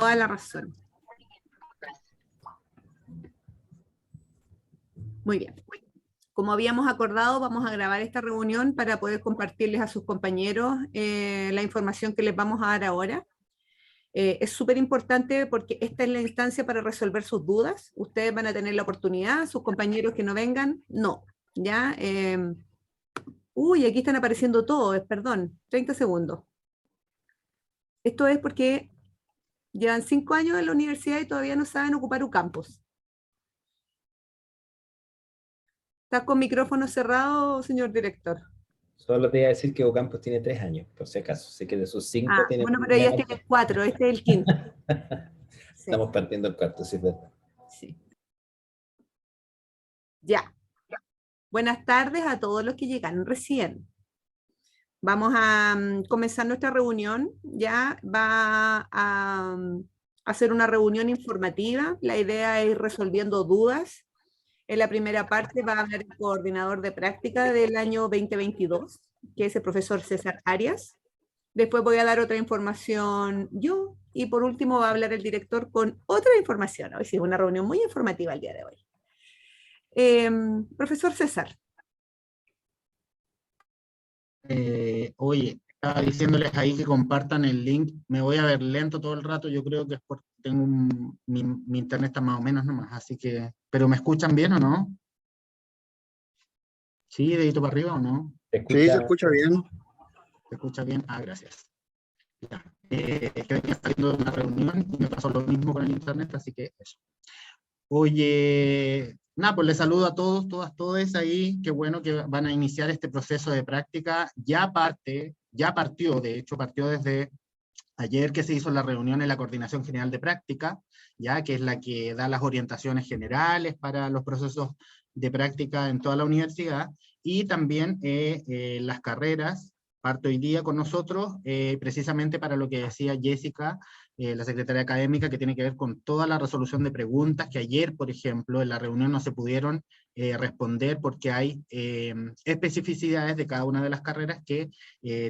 toda la razón. Muy bien. Como habíamos acordado, vamos a grabar esta reunión para poder compartirles a sus compañeros la información que les vamos a dar ahora. Es súper importante porque esta es la instancia para resolver sus dudas. Ustedes van a tener la oportunidad, sus compañeros que no vengan, no. ¿Ya? Uy, aquí están apareciendo todos, perdón, 30 segundos. Esto es porque llevan 5 años en la universidad y todavía no saben ocupar un campus. ¿Está con micrófono cerrado, señor director? Solo te iba a decir que Ocampos tiene 3 años, por si acaso. Sé que de sus 5 Ah, tiene bueno, pero ya tiene 4, este es el quinto. Sí. Estamos partiendo el cuarto, sí, es verdad. Sí. Ya. Buenas tardes a todos los que llegaron recién. Vamos a comenzar nuestra reunión. Ya va a hacer una reunión informativa. La idea es ir resolviendo dudas. En la primera parte va a hablar el coordinador de práctica del año 2022, que es el profesor César Arias. Después voy a dar otra información yo, y por último va a hablar el director con otra información. Hoy sí, una reunión muy informativa el día de hoy. Profesor César. Oye, estaba diciéndoles ahí que compartan el link. Me voy a ver lento todo el rato, yo creo que es porque tengo mi internet está más o menos nomás, así que... ¿Pero me escuchan bien o no? ¿Sí, dedito para arriba o no? Sí, se escucha bien. ¿Se escucha bien? Ah, gracias. Ya. Es que venía saliendo de una reunión y me pasó lo mismo con el internet, así que eso. Oye, nada, pues les saludo a todos, todas, todes ahí. Qué bueno que van a iniciar este proceso de práctica. Ya partió, de hecho partió desde ayer que se hizo la reunión en la Coordinación General de Práctica, ya que es la que da las orientaciones generales para los procesos de práctica en toda la universidad, y también las carreras. Parte hoy día con nosotros, precisamente para lo que decía Jessica, la secretaria académica, que tiene que ver con toda la resolución de preguntas, que ayer, por ejemplo, en la reunión no se pudieron responder porque hay especificidades de cada una de las carreras que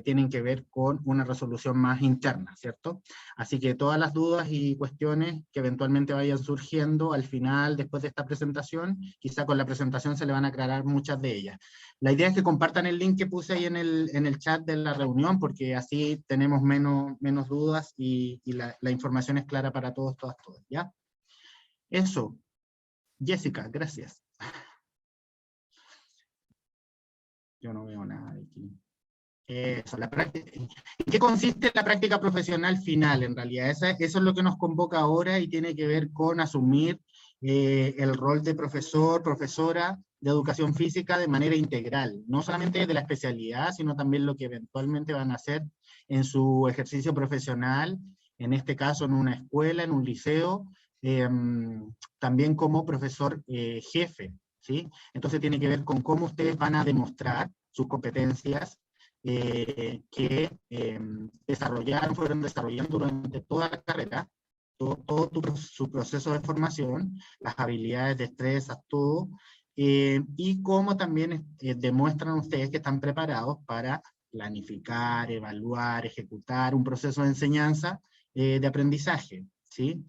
tienen que ver con una resolución más interna, ¿cierto? Así que todas las dudas y cuestiones que eventualmente vayan surgiendo al final, después de esta presentación, quizá con la presentación se le van a aclarar muchas de ellas. La idea es que compartan el link que puse ahí en el chat de la reunión, porque así tenemos menos dudas y la información es clara para todos, todas, todas, ¿ya? Eso. Jessica, gracias. Yo no veo nada aquí. Eso, ¿en qué consiste la práctica profesional final? En realidad, eso es lo que nos convoca ahora y tiene que ver con asumir el rol de profesor, profesora de educación física de manera integral, no solamente de la especialidad, sino también lo que eventualmente van a hacer en su ejercicio profesional, en este caso en una escuela, en un liceo, también como profesor jefe, ¿sí? Entonces tiene que ver con cómo ustedes van a demostrar sus competencias que fueron desarrollando durante toda la carrera, su proceso de formación, las habilidades, destrezas, todo, y cómo también demuestran ustedes que están preparados para planificar, evaluar, ejecutar un proceso de enseñanza, de aprendizaje, ¿sí?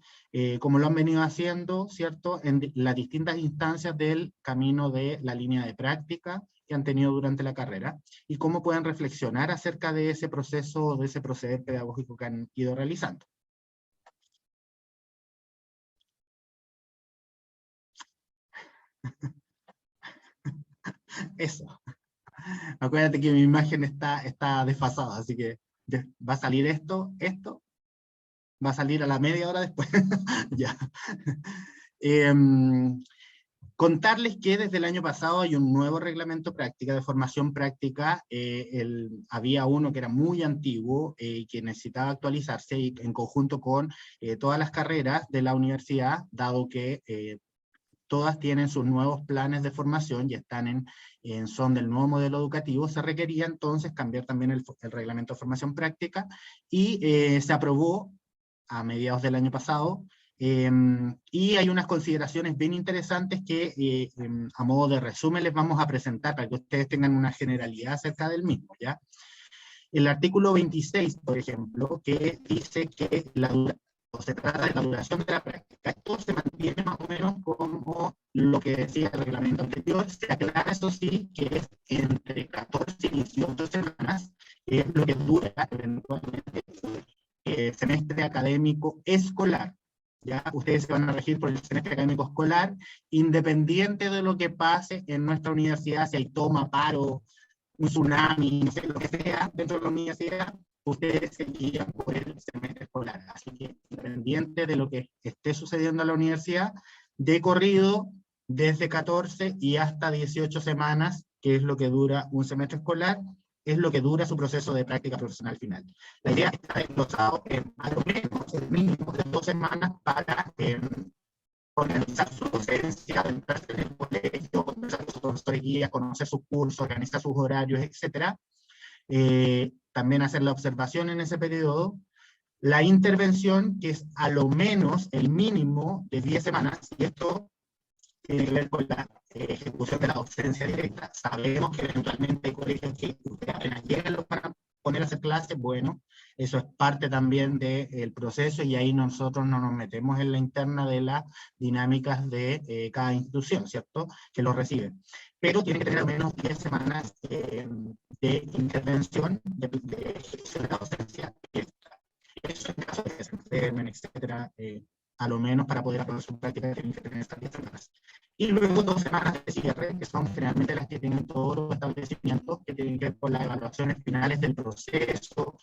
Como lo han venido haciendo, ¿cierto?, en las distintas instancias del camino de la línea de práctica que han tenido durante la carrera, y cómo pueden reflexionar acerca de ese proceso, de ese proceder pedagógico que han ido realizando. Eso. Acuérdate que mi imagen está desfasada, así que va a salir esto, va a salir a la media hora después. Ya. Contarles que desde el año pasado hay un nuevo reglamento práctica, de formación práctica. Había uno que era muy antiguo, que necesitaba actualizarse, y en conjunto con todas las carreras de la universidad, dado que todas tienen sus nuevos planes de formación y son del nuevo modelo educativo, se requería entonces cambiar también el reglamento de formación práctica, y se aprobó a mediados del año pasado, y hay unas consideraciones bien interesantes que a modo de resumen les vamos a presentar para que ustedes tengan una generalidad acerca del mismo, ¿ya? El artículo 26, por ejemplo, que dice que la duración se trata de la duración de la práctica. Esto se mantiene más o menos como lo que decía el reglamento anterior. Se aclara, eso sí, que es entre 14 y 18 semanas, que es lo que dura eventualmente el semestre académico escolar. Ya ustedes se van a regir por el semestre académico escolar, independiente de lo que pase en nuestra universidad, si hay toma, paro, un tsunami, no sé, lo que sea dentro de la universidad, ustedes se guían por el semestre escolar. Así que, independiente de lo que esté sucediendo en la universidad, de corrido, desde 14 y hasta 18 semanas, que es lo que dura un semestre escolar, es lo que dura su proceso de práctica profesional final. La idea está englosado en a lo menos el mínimo de 2 semanas para organizar su docencia, entrarse en el colegio, conversar con sus profesores guías, conocer sus cursos, organizar sus horarios, etc. También hacer la observación en ese periodo. La intervención, que es a lo menos el mínimo de 10 semanas, y esto tiene que ver con la ejecución de la docencia directa. Sabemos que eventualmente hay colegios que ustedes apenas llegan los van a poner a hacer clases, bueno, eso es parte también del proceso y ahí nosotros no nos metemos en la interna de las dinámicas de cada institución, ¿cierto? Que lo recibe. Pero tiene que tener al menos 10 semanas de intervención, de ejecución de la docencia directa. Eso en caso de que se enfermen, etcétera, a lo menos para poder aprobar su práctica tienen que tener estas 10 semanas. Y luego 2 semanas de cierre, que son generalmente las que tienen todos los establecimientos, que tienen que ver con las evaluaciones finales del proceso,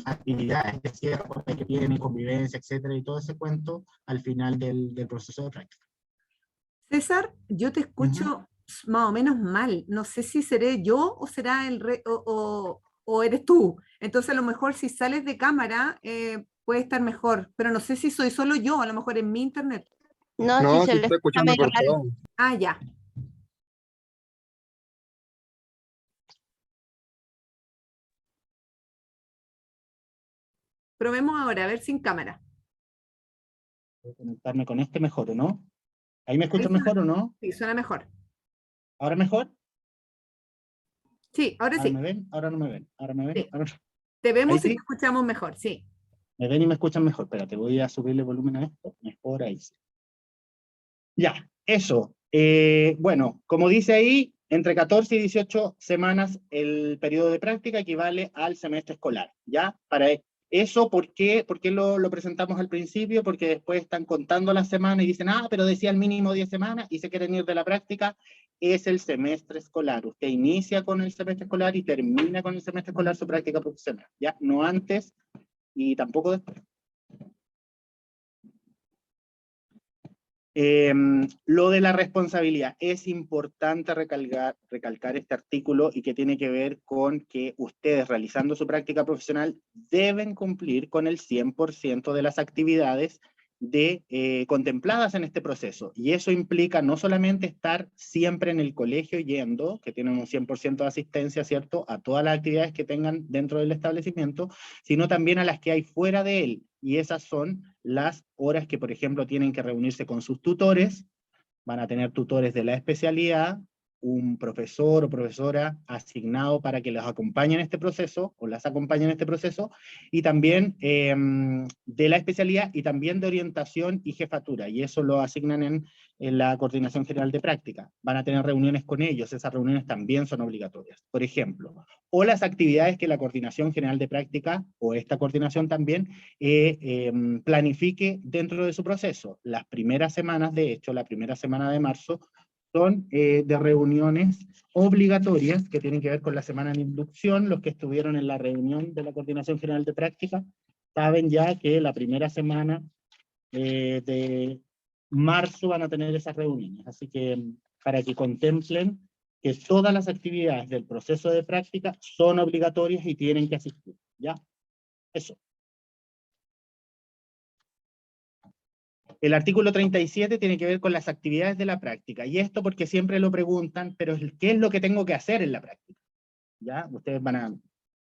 actividades de cierre, que tienen convivencia, etcétera, y todo ese cuento al final del proceso de práctica. César, yo te escucho más o menos mal. No sé si seré yo o será o eres tú. Entonces, a lo mejor si sales de cámara puede estar mejor, pero no sé si soy solo yo, a lo mejor en mi internet. No, No, si se se le está escucha escuchando medio raro. cortado. Ah, ya. Probemos ahora, a ver sin cámara. Voy a conectarme con este mejor, ¿o no? ¿Ahí me Ahí escuchan suena, mejor o no? sí, suena mejor. ¿Ahora mejor? Sí, ahora ¿Ahora sí. me ven? ¿Ahora no me ven? ¿Ahora me ven? Sí. ¿Ahora no? Te ¿Ahí vemos y te sí? escuchamos mejor, sí. ¿Me ven y me escuchan mejor? Espérate, voy a subirle volumen a esto. Mejor ahí sí. Ya, eso. Bueno, como dice ahí, entre 14 y 18 semanas el periodo de práctica equivale al semestre escolar, ¿ya? Para eso, ¿por qué lo presentamos al principio? Porque después están contando las semanas y dicen, ah, pero decía el mínimo 10 semanas y se quieren ir de la práctica. Es el semestre escolar. Usted inicia con el semestre escolar y termina con el semestre escolar su práctica profesional, ¿ya? No antes y tampoco después. Lo de la responsabilidad, es importante recalcar este artículo y que tiene que ver con que ustedes realizando su práctica profesional deben cumplir con el 100% de las actividades contempladas en este proceso. Y eso implica no solamente estar siempre en el colegio yendo, que tienen un 100% de asistencia, ¿cierto?, a todas las actividades que tengan dentro del establecimiento, sino también a las que hay fuera de él. Y esas son las horas que, por ejemplo, tienen que reunirse con sus tutores, van a tener tutores de la especialidad, un profesor o profesora asignado para que los acompañe en este proceso, o las acompañe en este proceso, y también de la especialidad, y también de orientación y jefatura, y eso lo asignan en la Coordinación General de Práctica. Van a tener reuniones con ellos, esas reuniones también son obligatorias, por ejemplo, o las actividades que la Coordinación General de Práctica, o esta coordinación también, planifique dentro de su proceso. Las primeras semanas, de hecho, la primera semana de marzo, son de reuniones obligatorias que tienen que ver con la semana de inducción. Los que estuvieron en la reunión de la Coordinación General de Práctica saben ya que la primera semana de marzo van a tener esas reuniones. Así que para que contemplen que todas las actividades del proceso de práctica son obligatorias y tienen que asistir. ¿Ya? Eso. El artículo 37 tiene que ver con las actividades de la práctica, y esto porque siempre lo preguntan, pero ¿qué es lo que tengo que hacer en la práctica? ¿Ya? Ustedes van a,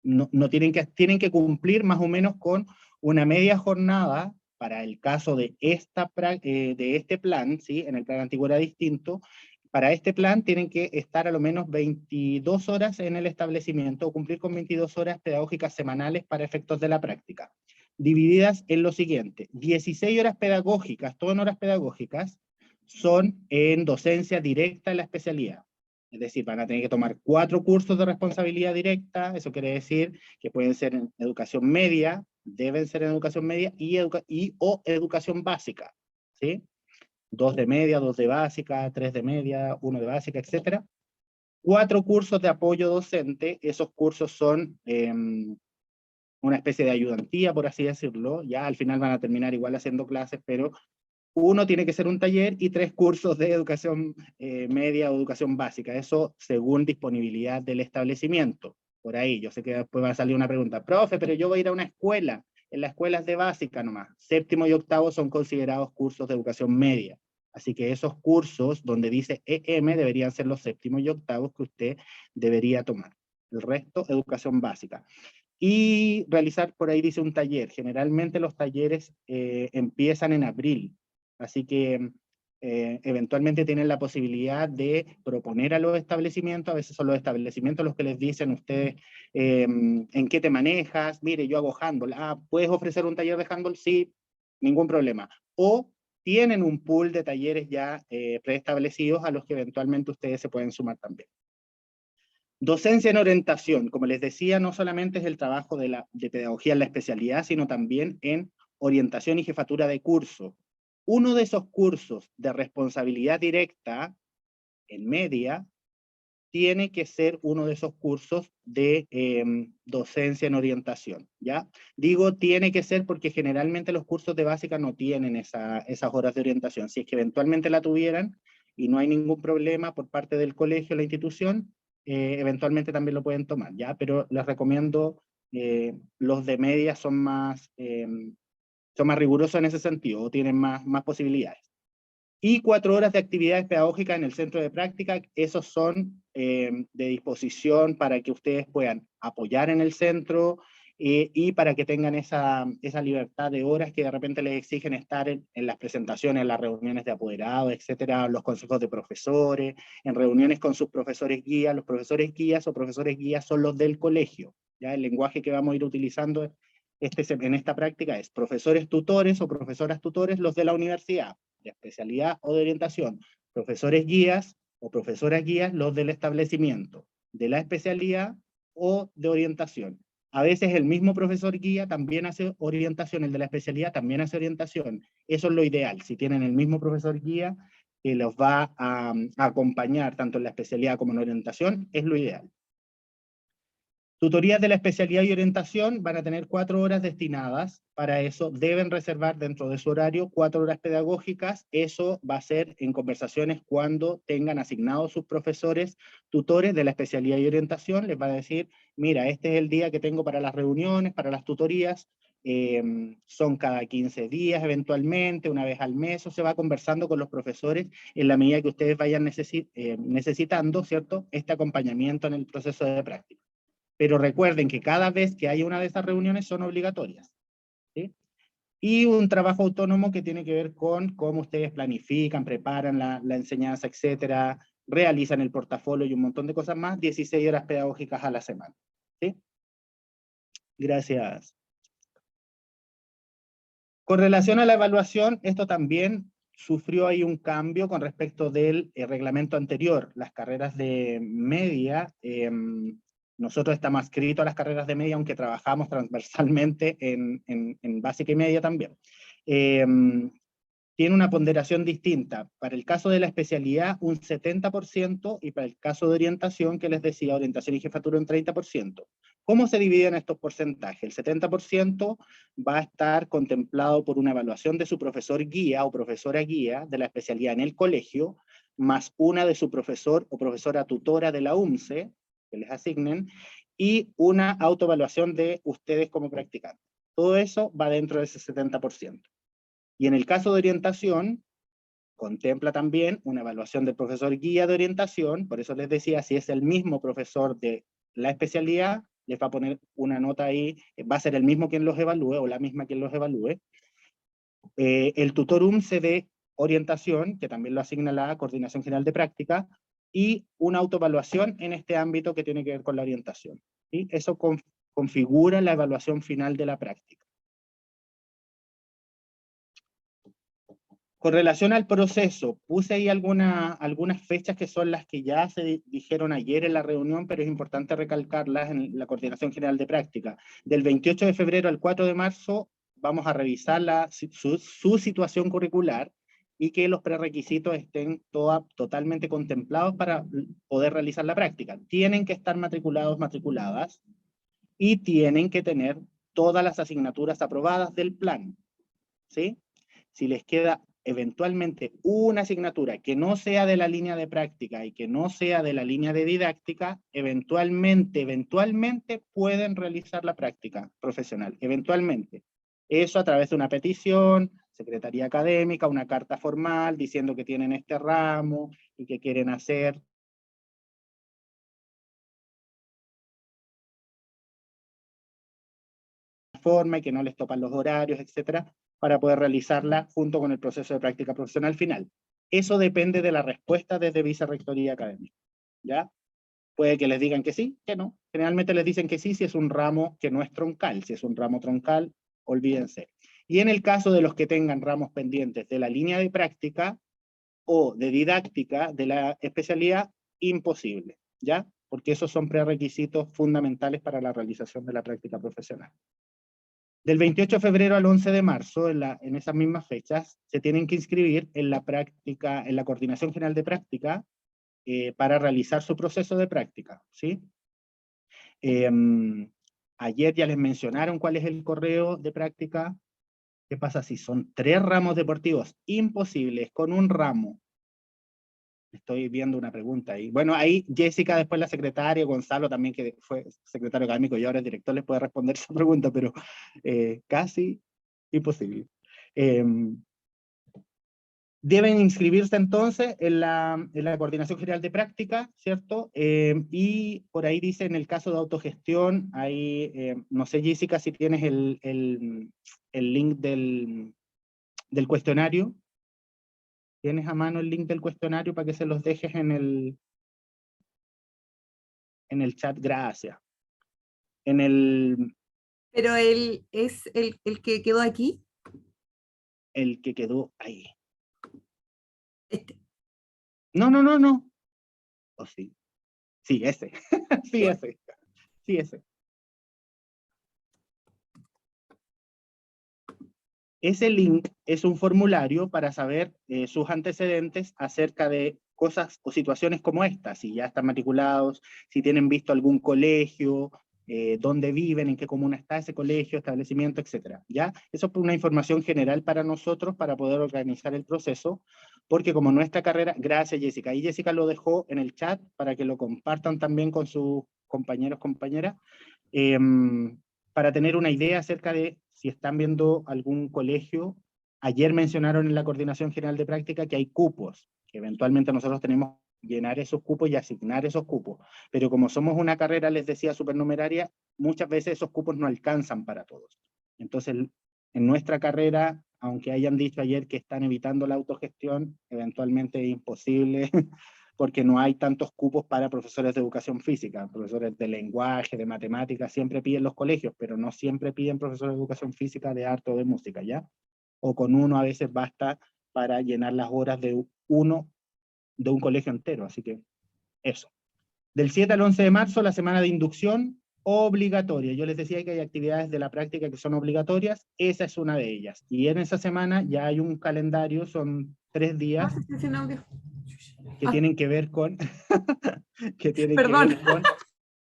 no tienen que cumplir más o menos con una media jornada, para el caso de este plan, ¿sí? En el plan antiguo era distinto, para este plan tienen que estar a lo menos 22 horas en el establecimiento, o cumplir con 22 horas pedagógicas semanales para efectos de la práctica. divididas en lo siguiente: 16 horas pedagógicas, todo en horas pedagógicas, son en docencia directa en la especialidad. Es decir, van a tener que tomar 4 cursos de responsabilidad directa. Eso quiere decir que pueden ser en educación media, deben ser en educación media o educación básica, ¿sí? 2 de media, 2 de básica, 3 de media, 1 de básica, etc. 4 cursos de apoyo docente. Esos cursos son una especie de ayudantía, por así decirlo. Ya al final van a terminar igual haciendo clases, pero uno tiene que ser un taller y 3 cursos de educación media o educación básica. Eso según disponibilidad del establecimiento. Por ahí, yo sé que después va a salir una pregunta: profe, pero yo voy a ir a una escuela. En las escuelas de básica nomás. 7º y 8º son considerados cursos de educación media. Así que esos cursos donde dice EM deberían ser los 7º y 8º que usted debería tomar. El resto, educación básica. Y realizar, por ahí dice un taller. Generalmente los talleres empiezan en abril. Así que eventualmente tienen la posibilidad de proponer a los establecimientos. A veces son los establecimientos los que les dicen: ustedes, ¿en qué te manejas? Mire, yo hago handball. Ah, ¿puedes ofrecer un taller de handball? Sí, ningún problema. O tienen un pool de talleres ya preestablecidos a los que eventualmente ustedes se pueden sumar también. Docencia en orientación, como les decía, no solamente es el trabajo de pedagogía en la especialidad, sino también en orientación y jefatura de curso. Uno de esos cursos de responsabilidad directa en media tiene que ser uno de esos cursos de docencia en orientación, ¿ya? Digo tiene que ser porque generalmente los cursos de básica no tienen esas horas de orientación. Si es que eventualmente la tuvieran y no hay ningún problema por parte del colegio o la institución, eventualmente también lo pueden tomar, ¿ya? Pero les recomiendo, los de media son más rigurosos en ese sentido, o tienen más posibilidades. Y 4 horas de actividades pedagógicas en el centro de práctica. Esos son de disposición para que ustedes puedan apoyar en el centro y para que tengan esa libertad de horas que de repente les exigen estar en las presentaciones, en las reuniones de apoderados, etcétera, los consejos de profesores, en reuniones con sus profesores guías. Los profesores guías o profesores guías son los del colegio, ¿ya? El lenguaje que vamos a ir utilizando en esta práctica es profesores tutores o profesoras tutores, los de la universidad, de especialidad o de orientación, profesores guías o profesoras guías, los del establecimiento, de la especialidad o de orientación. A veces el mismo profesor guía también hace orientación, el de la especialidad también hace orientación. Eso es lo ideal. Si tienen el mismo profesor guía que los va a acompañar tanto en la especialidad como en la orientación, es lo ideal. Tutorías de la especialidad y orientación van a tener 4 horas destinadas para eso. Deben reservar dentro de su horario 4 horas pedagógicas. Eso va a ser en conversaciones cuando tengan asignados sus profesores tutores de la especialidad y orientación. Les va a decir: mira, este es el día que tengo para las reuniones, para las tutorías. Son cada 15 días eventualmente, una vez al mes. O se va conversando con los profesores en la medida que ustedes vayan necesitando, ¿cierto?, este acompañamiento en el proceso de práctica. Pero recuerden que cada vez que haya una de esas reuniones son obligatorias, ¿sí? Y un trabajo autónomo que tiene que ver con cómo ustedes planifican, preparan la enseñanza, etcétera, realizan el portafolio y un montón de cosas más, 16 horas pedagógicas a la semana, ¿sí? Gracias. Con relación a la evaluación, esto también sufrió ahí un cambio con respecto del reglamento anterior. Las carreras de media, nosotros estamos adscritos a las carreras de media, aunque trabajamos transversalmente en básica y media también. Tiene una ponderación distinta. Para el caso de la especialidad, un 70%, y para el caso de orientación, que les decía, orientación y jefatura, un 30%. ¿Cómo se dividen estos porcentajes? El 70% va a estar contemplado por una evaluación de su profesor guía o profesora guía de la especialidad en el colegio, más una de su profesor o profesora tutora de la UMCE, que les asignen, y una autoevaluación de ustedes como practicantes. Todo eso va dentro de ese 70%. Y en el caso de orientación, contempla también una evaluación del profesor guía de orientación. Por eso les decía, si es el mismo profesor de la especialidad, les va a poner una nota ahí, va a ser el mismo quien los evalúe, o la misma quien los evalúe. El tutor UMCE de orientación, que también lo asigna la Coordinación General de Práctica, y una autoevaluación en este ámbito que tiene que ver con la orientación, ¿sí? Eso configura la evaluación final de la práctica. Con relación al proceso, puse ahí algunas fechas que son las que ya se dijeron ayer en la reunión, pero es importante recalcarlas en la Coordinación General de Práctica. Del 28 de febrero al 4 de marzo vamos a revisar su situación curricular y que los prerequisitos estén totalmente contemplados para poder realizar la práctica. Tienen que estar matriculados, matriculadas, y tienen que tener todas las asignaturas aprobadas del plan, ¿sí? Si les queda eventualmente una asignatura que no sea de la línea de práctica y que no sea de la línea de didáctica, eventualmente pueden realizar la práctica profesional, eventualmente. Eso a través de una petición, secretaría académica, una carta formal diciendo que tienen este ramo y que quieren hacer forma y que no les topan los horarios, etcétera, para poder realizarla junto con el proceso de práctica profesional final. Eso depende de la respuesta desde Vicerrectoría Académica, ¿ya? Puede que les digan que sí, que no. Generalmente les dicen que sí si es un ramo que no es troncal. Si es un ramo troncal, olvídense. Y en el caso de los que tengan ramos pendientes de la línea de práctica o de didáctica de la especialidad, imposible, ¿ya? Porque esos son prerequisitos fundamentales para la realización de la práctica profesional. Del 28 de febrero al 11 de marzo, en esas mismas fechas, se tienen que inscribir en la práctica, en la Coordinación General de Práctica, para realizar su proceso de práctica, ¿sí? Ayer ya les mencionaron cuál es el correo de práctica. ¿Qué pasa si son 3 ramos deportivos? Imposibles, con un ramo. Estoy viendo una pregunta ahí. Bueno, ahí Jessica, después la secretaria, Gonzalo también, que fue secretario académico y ahora es director, les puede responder esa pregunta, pero casi imposible. Deben inscribirse entonces en la Coordinación General de Práctica, ¿cierto? Y por ahí dice, en el caso de autogestión, ahí, no sé, Jessica, si tienes el link del cuestionario. ¿Tienes a mano el link del cuestionario para que se los dejes en el chat? Gracias. Pero él es el que quedó aquí. El que quedó ahí. Este. No. ¿O sí? Sí, ese. Sí, ese. Sí, ese. Ese link es un formulario para saber sus antecedentes acerca de cosas o situaciones como esta, si ya están matriculados, si tienen visto algún colegio, dónde viven, en qué comuna está ese colegio, establecimiento, etc. ¿Ya? Eso es una información general para nosotros para poder organizar el proceso, porque como nuestra carrera, gracias Jessica, y Jessica lo dejó en el chat para que lo compartan también con sus compañeros, compañeras, para tener una idea acerca de si están viendo algún colegio. Ayer mencionaron en la Coordinación General de Práctica que hay cupos, que eventualmente nosotros tenemos que llenar esos cupos y asignar esos cupos, pero como somos una carrera, les decía, supernumeraria, muchas veces esos cupos no alcanzan para todos. Entonces, en nuestra carrera, aunque hayan dicho ayer que están evitando la autogestión, eventualmente es imposible porque no hay tantos cupos para profesores de educación física, profesores de lenguaje, de matemáticas, siempre piden los colegios, pero no siempre piden profesores de educación física, de arte o de música, ¿ya? O con uno a veces basta para llenar las horas de un colegio entero, así que eso. Del 7 al 11 de marzo, la semana de inducción obligatoria. Yo les decía que hay actividades de la práctica que son obligatorias, esa es una de ellas. Y en esa semana ya hay un calendario, son 3 días que tienen que ver con que tienen que ver con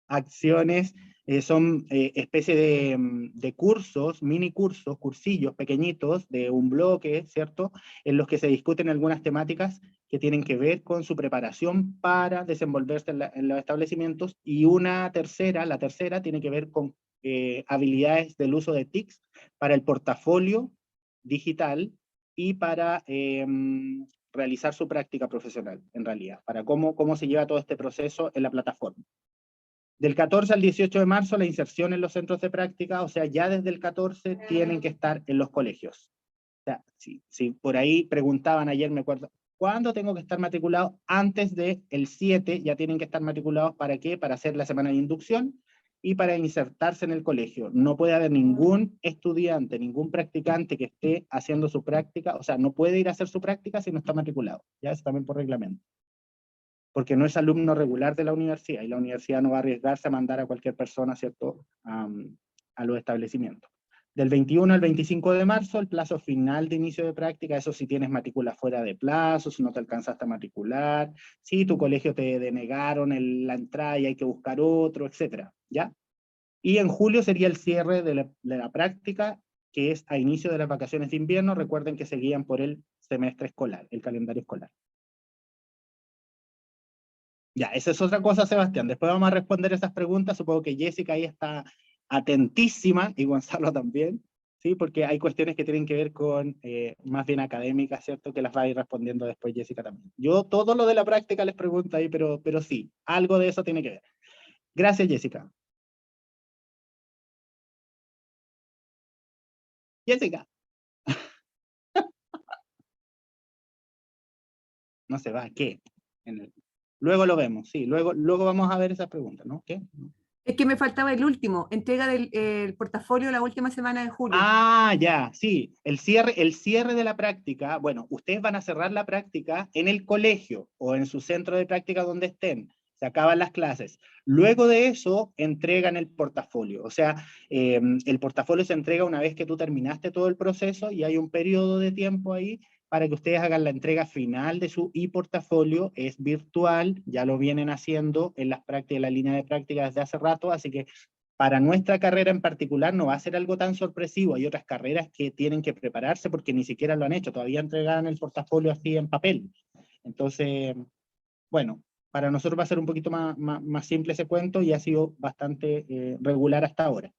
acciones, son especie de cursos, mini cursos, cursillos pequeñitos de un bloque, ¿cierto? En los que se discuten algunas temáticas que tienen que ver con su preparación para desenvolverse en los establecimientos, y la tercera tiene que ver con habilidades del uso de TICs para el portafolio digital y para realizar su práctica profesional, en realidad, para cómo se lleva todo este proceso en la plataforma. Del 14 al 18 de marzo, la inserción en los centros de práctica, o sea, ya desde el 14 tienen que estar en los colegios. O sea, si por ahí preguntaban ayer, me acuerdo, ¿cuándo tengo que estar matriculado? Antes del 7 ya tienen que estar matriculados. ¿Para qué? Para hacer la semana de inducción y para insertarse en el colegio. No puede haber ningún estudiante, ningún practicante que esté haciendo su práctica, o sea, no puede ir a hacer su práctica si no está matriculado, ya eso también por reglamento. Porque no es alumno regular de la universidad, y la universidad no va a arriesgarse a mandar a cualquier persona, ¿cierto?, a los establecimientos. Del 21 al 25 de marzo, el plazo final de inicio de práctica, eso si tienes matrícula fuera de plazo, si no te alcanzaste a matricular, si tu colegio te denegaron la entrada y hay que buscar otro, etcétera, ¿ya? Y en julio sería el cierre de la práctica, que es a inicio de las vacaciones de invierno. Recuerden que se guían por el semestre escolar, el calendario escolar. Ya, esa es otra cosa, Sebastián. Después vamos a responder esas preguntas. Supongo que Jessica ahí está atentísima, y Gonzalo también, ¿sí? Porque hay cuestiones que tienen que ver con, más bien académicas, ¿cierto? Que las va a ir respondiendo después Jessica también. Yo todo lo de la práctica les pregunto ahí, pero sí, algo de eso tiene que ver. Gracias, Jessica. Jessica. No se va, ¿qué? Luego lo vemos, sí, luego vamos a ver esas preguntas, ¿no? ¿Qué? Es que me faltaba el último, entrega del el portafolio la última semana de julio. Ah, ya, sí, el cierre de la práctica. Bueno, ustedes van a cerrar la práctica en el colegio o en su centro de práctica donde estén. Se acaban las clases. Luego de eso, entregan el portafolio. O sea, el portafolio se entrega una vez que tú terminaste todo el proceso, y hay un periodo de tiempo ahí para que ustedes hagan la entrega final de su e-portafolio. Es virtual, ya lo vienen haciendo en las prácticas, en la línea de práctica desde hace rato, así que para nuestra carrera en particular no va a ser algo tan sorpresivo. Hay otras carreras que tienen que prepararse porque ni siquiera lo han hecho, todavía entregan el portafolio así en papel. Entonces, bueno, para nosotros va a ser un poquito más simple ese cuento, y ha sido bastante regular hasta ahora.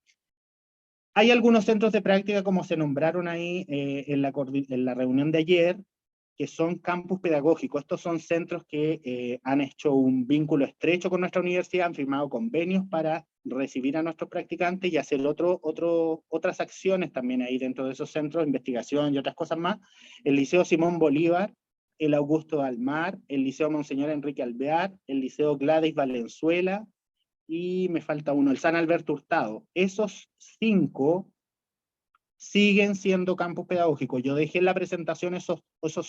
Hay algunos centros de práctica, como se nombraron ahí en la reunión de ayer, que son campus pedagógicos. Estos son centros que han hecho un vínculo estrecho con nuestra universidad, han firmado convenios para recibir a nuestros practicantes y hacer otras acciones también ahí dentro de esos centros, investigación y otras cosas más. El Liceo Simón Bolívar, el Augusto Dalmar, el Liceo Monseñor Enrique Alvear, el Liceo Gladys Valenzuela, y me falta uno, el San Alberto Hurtado. Esos 5 siguen siendo campus pedagógicos. Yo dejé en la presentación esos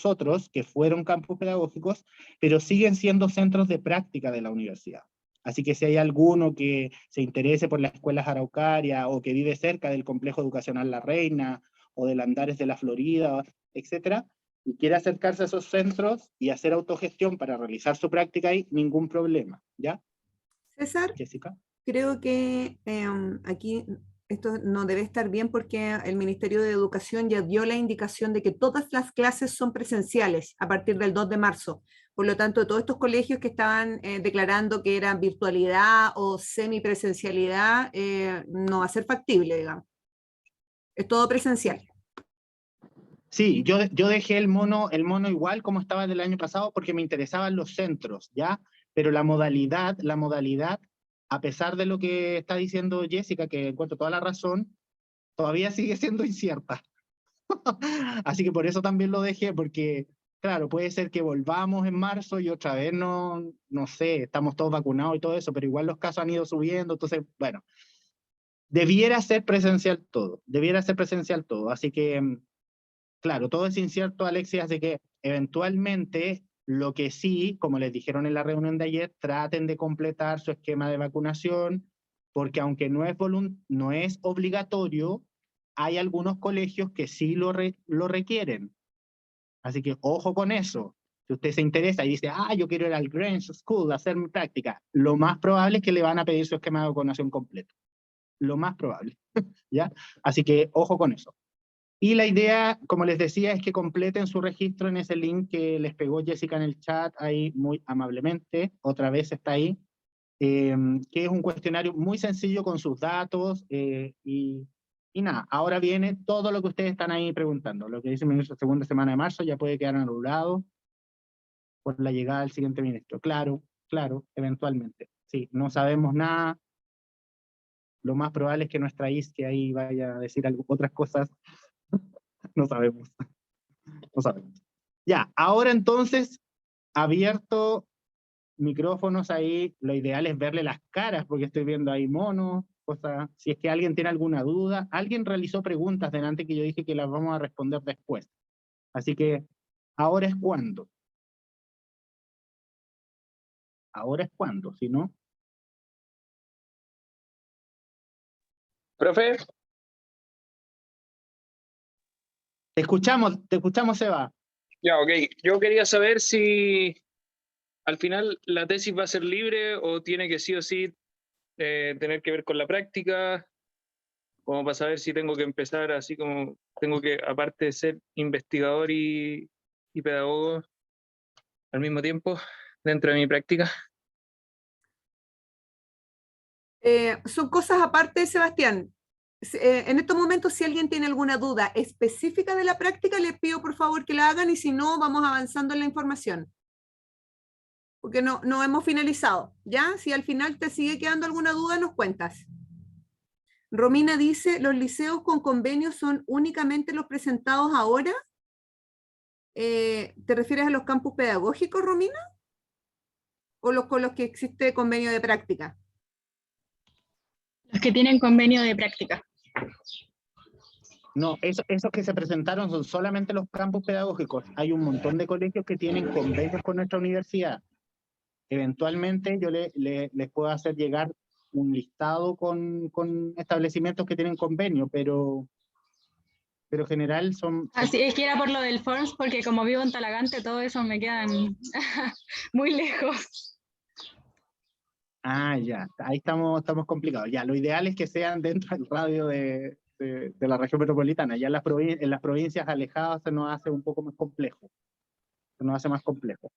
otros que fueron campus pedagógicos, pero siguen siendo centros de práctica de la universidad. Así que si hay alguno que se interese por las escuelas araucarias, o que vive cerca del complejo educacional La Reina, o del Andares de la Florida, etcétera, y quiere acercarse a esos centros y hacer autogestión para realizar su práctica ahí, ningún problema, ¿ya? César, Jessica. creo que aquí esto no debe estar bien, porque el Ministerio de Educación ya dio la indicación de que todas las clases son presenciales a partir del 2 de marzo. Por lo tanto, todos estos colegios que estaban declarando que era virtualidad o semipresencialidad, no va a ser factible, digamos. Es todo presencial. Sí, yo dejé el mono igual como estaba del año pasado, porque me interesaban los centros, ¿ya? Pero la modalidad, a pesar de lo que está diciendo Jessica, que encuentro toda la razón, todavía sigue siendo incierta. Así que por eso también lo dejé, porque, claro, puede ser que volvamos en marzo y otra vez no sé, estamos todos vacunados y todo eso, pero igual los casos han ido subiendo, entonces, bueno, debiera ser presencial todo, así que, claro, todo es incierto, Alexia, así que eventualmente lo que sí, como les dijeron en la reunión de ayer, traten de completar su esquema de vacunación, porque aunque no es obligatorio, hay algunos colegios que sí lo requieren. Así que ojo con eso. Si usted se interesa y dice, yo quiero ir al Grange School a hacer mi práctica, lo más probable es que le van a pedir su esquema de vacunación completo. Lo más probable, ¿ya? Así que ojo con eso. Y la idea, como les decía, es que completen su registro en ese link que les pegó Jessica en el chat, ahí muy amablemente, otra vez está ahí, que es un cuestionario muy sencillo con sus datos, y nada, ahora viene todo lo que ustedes están ahí preguntando. Lo que dice el ministro, segunda semana de marzo ya puede quedar anulado por la llegada del siguiente ministro. Claro, eventualmente. Sí, no sabemos nada. Lo más probable es que nuestra ISKE ahí vaya a decir otras cosas. No sabemos. No sabemos. Ya, ahora entonces, abierto micrófonos ahí, lo ideal es verle las caras, porque estoy viendo ahí monos, cosas, si es que alguien tiene alguna duda. Alguien realizó preguntas delante que yo dije que las vamos a responder después. Así que, ahora es cuando. Ahora es cuando, si no... Profe, Te escuchamos, Seba. ya, ok. Yo quería saber si al final la tesis va a ser libre o tiene que sí o sí tener que ver con la práctica, como para saber si tengo que empezar así como tengo que, aparte de ser investigador y pedagogo al mismo tiempo dentro de mi práctica. Son cosas aparte, Sebastián. En estos momentos, si alguien tiene alguna duda específica de la práctica, les pido por favor que la hagan y si no, vamos avanzando en la información. Porque no hemos finalizado, ¿ya? Si al final te sigue quedando alguna duda, nos cuentas. Romina dice, ¿los liceos con convenios son únicamente los presentados ahora? ¿Te refieres a los campus pedagógicos, Romina? ¿O los con los que existe convenio de práctica? Los que tienen convenio de práctica. No, esos que se presentaron son solamente los campus pedagógicos. Hay un montón de colegios que tienen convenios con nuestra universidad. Eventualmente yo les puedo hacer llegar un listado con establecimientos que tienen convenio, pero en general son... Así es que era por lo del FORMS, porque como vivo en Talagante, todo eso me quedan muy lejos. Ah, ya, ahí estamos complicados. Ya, lo ideal es que sean dentro del radio de la región metropolitana. Ya en las provincias alejadas se nos hace un poco más complejo. Se nos hace más complejo.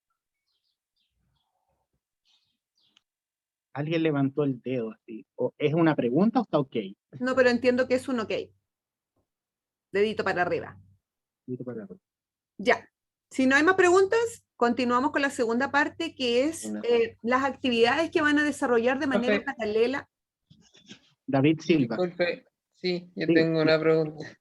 Alguien levantó el dedo así. ¿Es una pregunta o está ok? No, pero entiendo que es un ok. Dedito para arriba. Ya. Si no hay más preguntas, continuamos con la segunda parte, que es las actividades que van a desarrollar de manera Profe. paralela. David Silva. Disculpe, sí, yo Sí, tengo sí. una pregunta.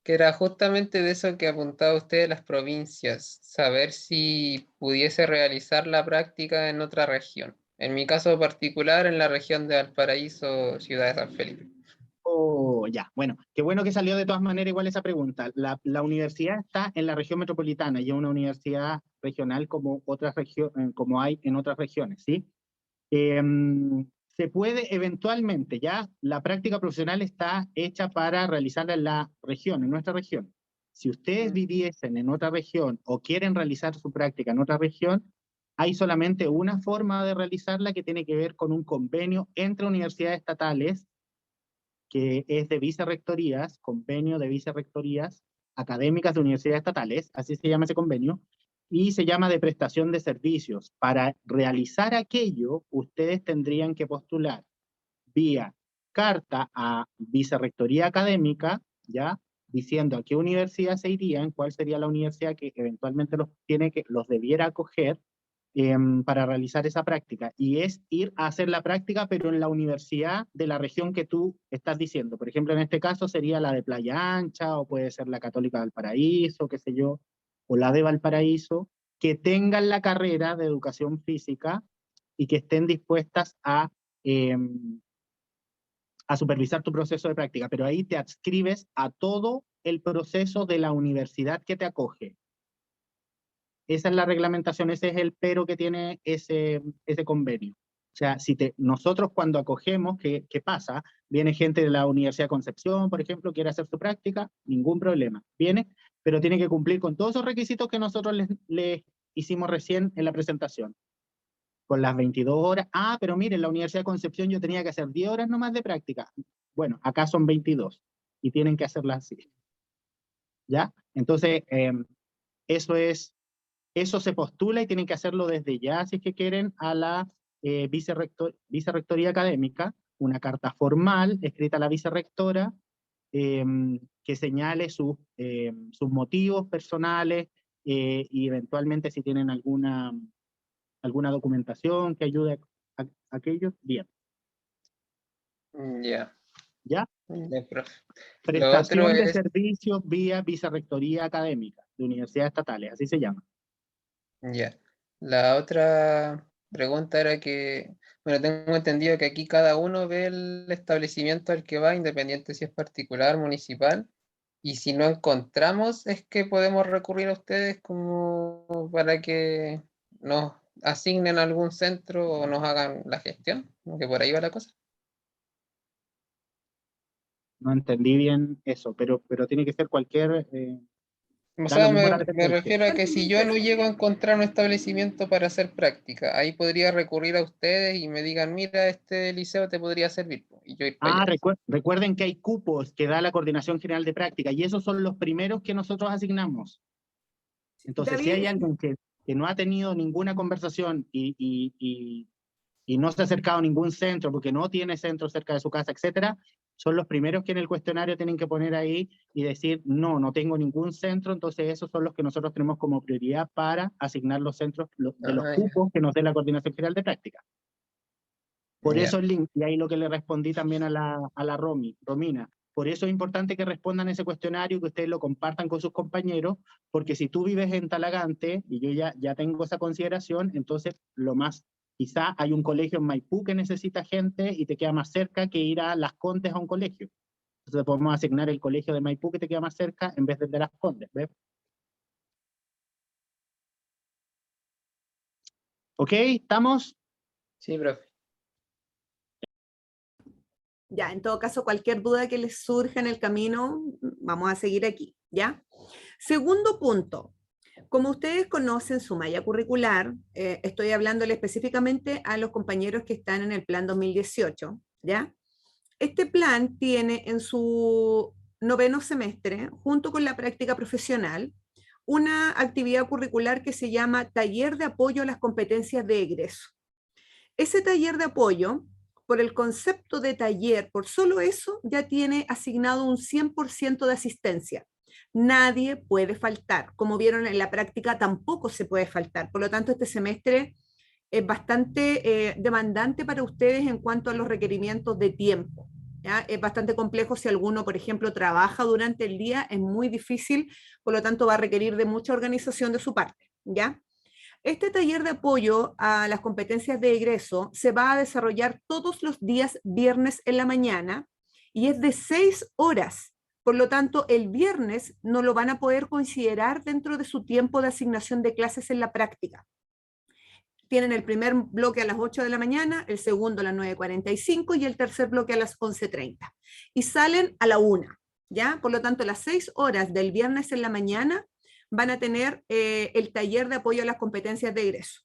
Que era justamente de eso que apuntaba usted de las provincias, saber si pudiese realizar la práctica en otra región. En mi caso particular, en la región de Valparaíso, ciudad de San Felipe. Oh, ya, bueno, qué bueno que salió de todas maneras igual esa pregunta. La universidad está en la región metropolitana y es una universidad regional como como hay en otras regiones, ¿sí? Se puede eventualmente, ya la práctica profesional está hecha para realizarla en la región, en nuestra región. Si ustedes viviesen en otra región o quieren realizar su práctica en otra región, hay solamente una forma de realizarla que tiene que ver con un convenio entre universidades estatales, que es de vicerrectorías, convenio de vicerrectorías académicas de universidades estatales, así se llama ese convenio, y se llama de prestación de servicios. Para realizar aquello, ustedes tendrían que postular vía carta a vicerrectoría académica, ¿ya? Diciendo a qué universidad se irían, cuál sería la universidad que eventualmente los debiera acoger para realizar esa práctica. Y es ir a hacer la práctica, pero en la universidad de la región que tú estás diciendo. Por ejemplo, en este caso sería la de Playa Ancha, o puede ser la Católica de Valparaíso, qué sé yo, o la de Valparaíso, que tengan la carrera de educación física y que estén dispuestas a supervisar tu proceso de práctica, pero ahí te adscribes a todo el proceso de la universidad que te acoge. Esa es la reglamentación, ese es el pero que tiene ese convenio. O sea, nosotros cuando acogemos, ¿qué pasa? Viene gente de la Universidad de Concepción, por ejemplo, quiere hacer su práctica, ningún problema. Viene, pero tiene que cumplir con todos esos requisitos que nosotros les hicimos recién en la presentación. Con las 22 horas. Ah, pero miren, en la Universidad de Concepción yo tenía que hacer 10 horas nomás de práctica. Bueno, acá son 22 y tienen que hacerlas así. ¿Ya? Entonces, eso se postula y tienen que hacerlo desde ya, si es que quieren, a la vicerrectoría académica, una carta formal escrita a la vicerrectora que señale sus motivos personales y eventualmente si tienen alguna documentación que ayude a aquellos, bien. Ya. ¿Ya? Profe. Prestación de es... servicios vía vicerrectoría académica de universidades estatales, así se llama. Ya. La otra pregunta era que, bueno, tengo entendido que aquí cada uno ve el establecimiento al que va, independiente si es particular, municipal, y si no encontramos es que podemos recurrir a ustedes como para que nos asignen algún centro o nos hagan la gestión, como que por ahí va la cosa. No entendí bien eso, pero tiene que ser cualquier... O da sea, lo mismo la me dependencia. refiero a que si yo no llego a encontrar un establecimiento para hacer práctica, ahí podría recurrir a ustedes y me digan, mira, este liceo te podría servir, po, y yo ir para allá. Recuerden que hay cupos que da la Coordinación General de Práctica y esos son los primeros que nosotros asignamos. Entonces, si David, hay alguien que no ha tenido ninguna conversación y no se ha acercado a ningún centro porque no tiene centro cerca de su casa, etcétera, son los primeros que en el cuestionario tienen que poner ahí y decir, no tengo ningún centro, entonces esos son los que nosotros tenemos como prioridad para asignar los centros de los Ah, ya. cupos que nos dé la Coordinación General de Práctica. Por Ya. eso el link, y ahí lo que le respondí también a la Romina. Por eso es importante que respondan ese cuestionario, que ustedes lo compartan con sus compañeros, porque si tú vives en Talagante, y yo ya tengo esa consideración, entonces quizá hay un colegio en Maipú que necesita gente y te queda más cerca que ir a Las Condes a un colegio. Entonces podemos asignar el colegio de Maipú que te queda más cerca en vez de Las Condes, ¿ves? ¿Ok? ¿Estamos? Sí, profe. ya, en todo caso, cualquier duda que les surja en el camino, vamos a seguir aquí, ¿ya? Segundo punto, como ustedes conocen su malla curricular, estoy hablándole específicamente a los compañeros que están en el plan 2018, ¿ya? Este plan tiene en su noveno semestre, junto con la práctica profesional, una actividad curricular que se llama Taller de Apoyo a las Competencias de Egreso. Ese taller de apoyo, por el concepto de taller, por solo eso, ya tiene asignado un 100% de asistencia. Nadie puede faltar. Como vieron en la práctica, tampoco se puede faltar. Por lo tanto, este semestre es bastante demandante para ustedes en cuanto a los requerimientos de tiempo. ¿Ya? Es bastante complejo si alguno, por ejemplo, trabaja durante el día, es muy difícil, por lo tanto va a requerir de mucha organización de su parte. ¿Ya? Este taller de apoyo a las competencias de egreso se va a desarrollar todos los días viernes en la mañana y es de 6 horas. Por lo tanto, el viernes no lo van a poder considerar dentro de su tiempo de asignación de clases en la práctica. Tienen el primer bloque a las 8 de la mañana, el segundo a las 9:45 y el tercer bloque a las 11:30. Y salen a la 1, ¿ya? Por lo tanto, las 6 horas del viernes en la mañana van a tener el taller de apoyo a las competencias de egreso.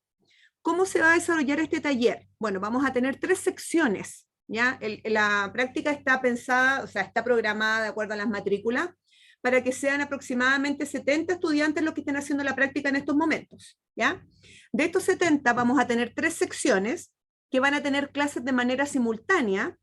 ¿Cómo se va a desarrollar este taller? Bueno, vamos a tener 3 secciones, ¿ya? La práctica está pensada, o sea, está programada de acuerdo a las matrículas, para que sean aproximadamente 70 estudiantes los que estén haciendo la práctica en estos momentos, ¿ya? De estos 70 vamos a tener 3 secciones que van a tener clases de manera simultánea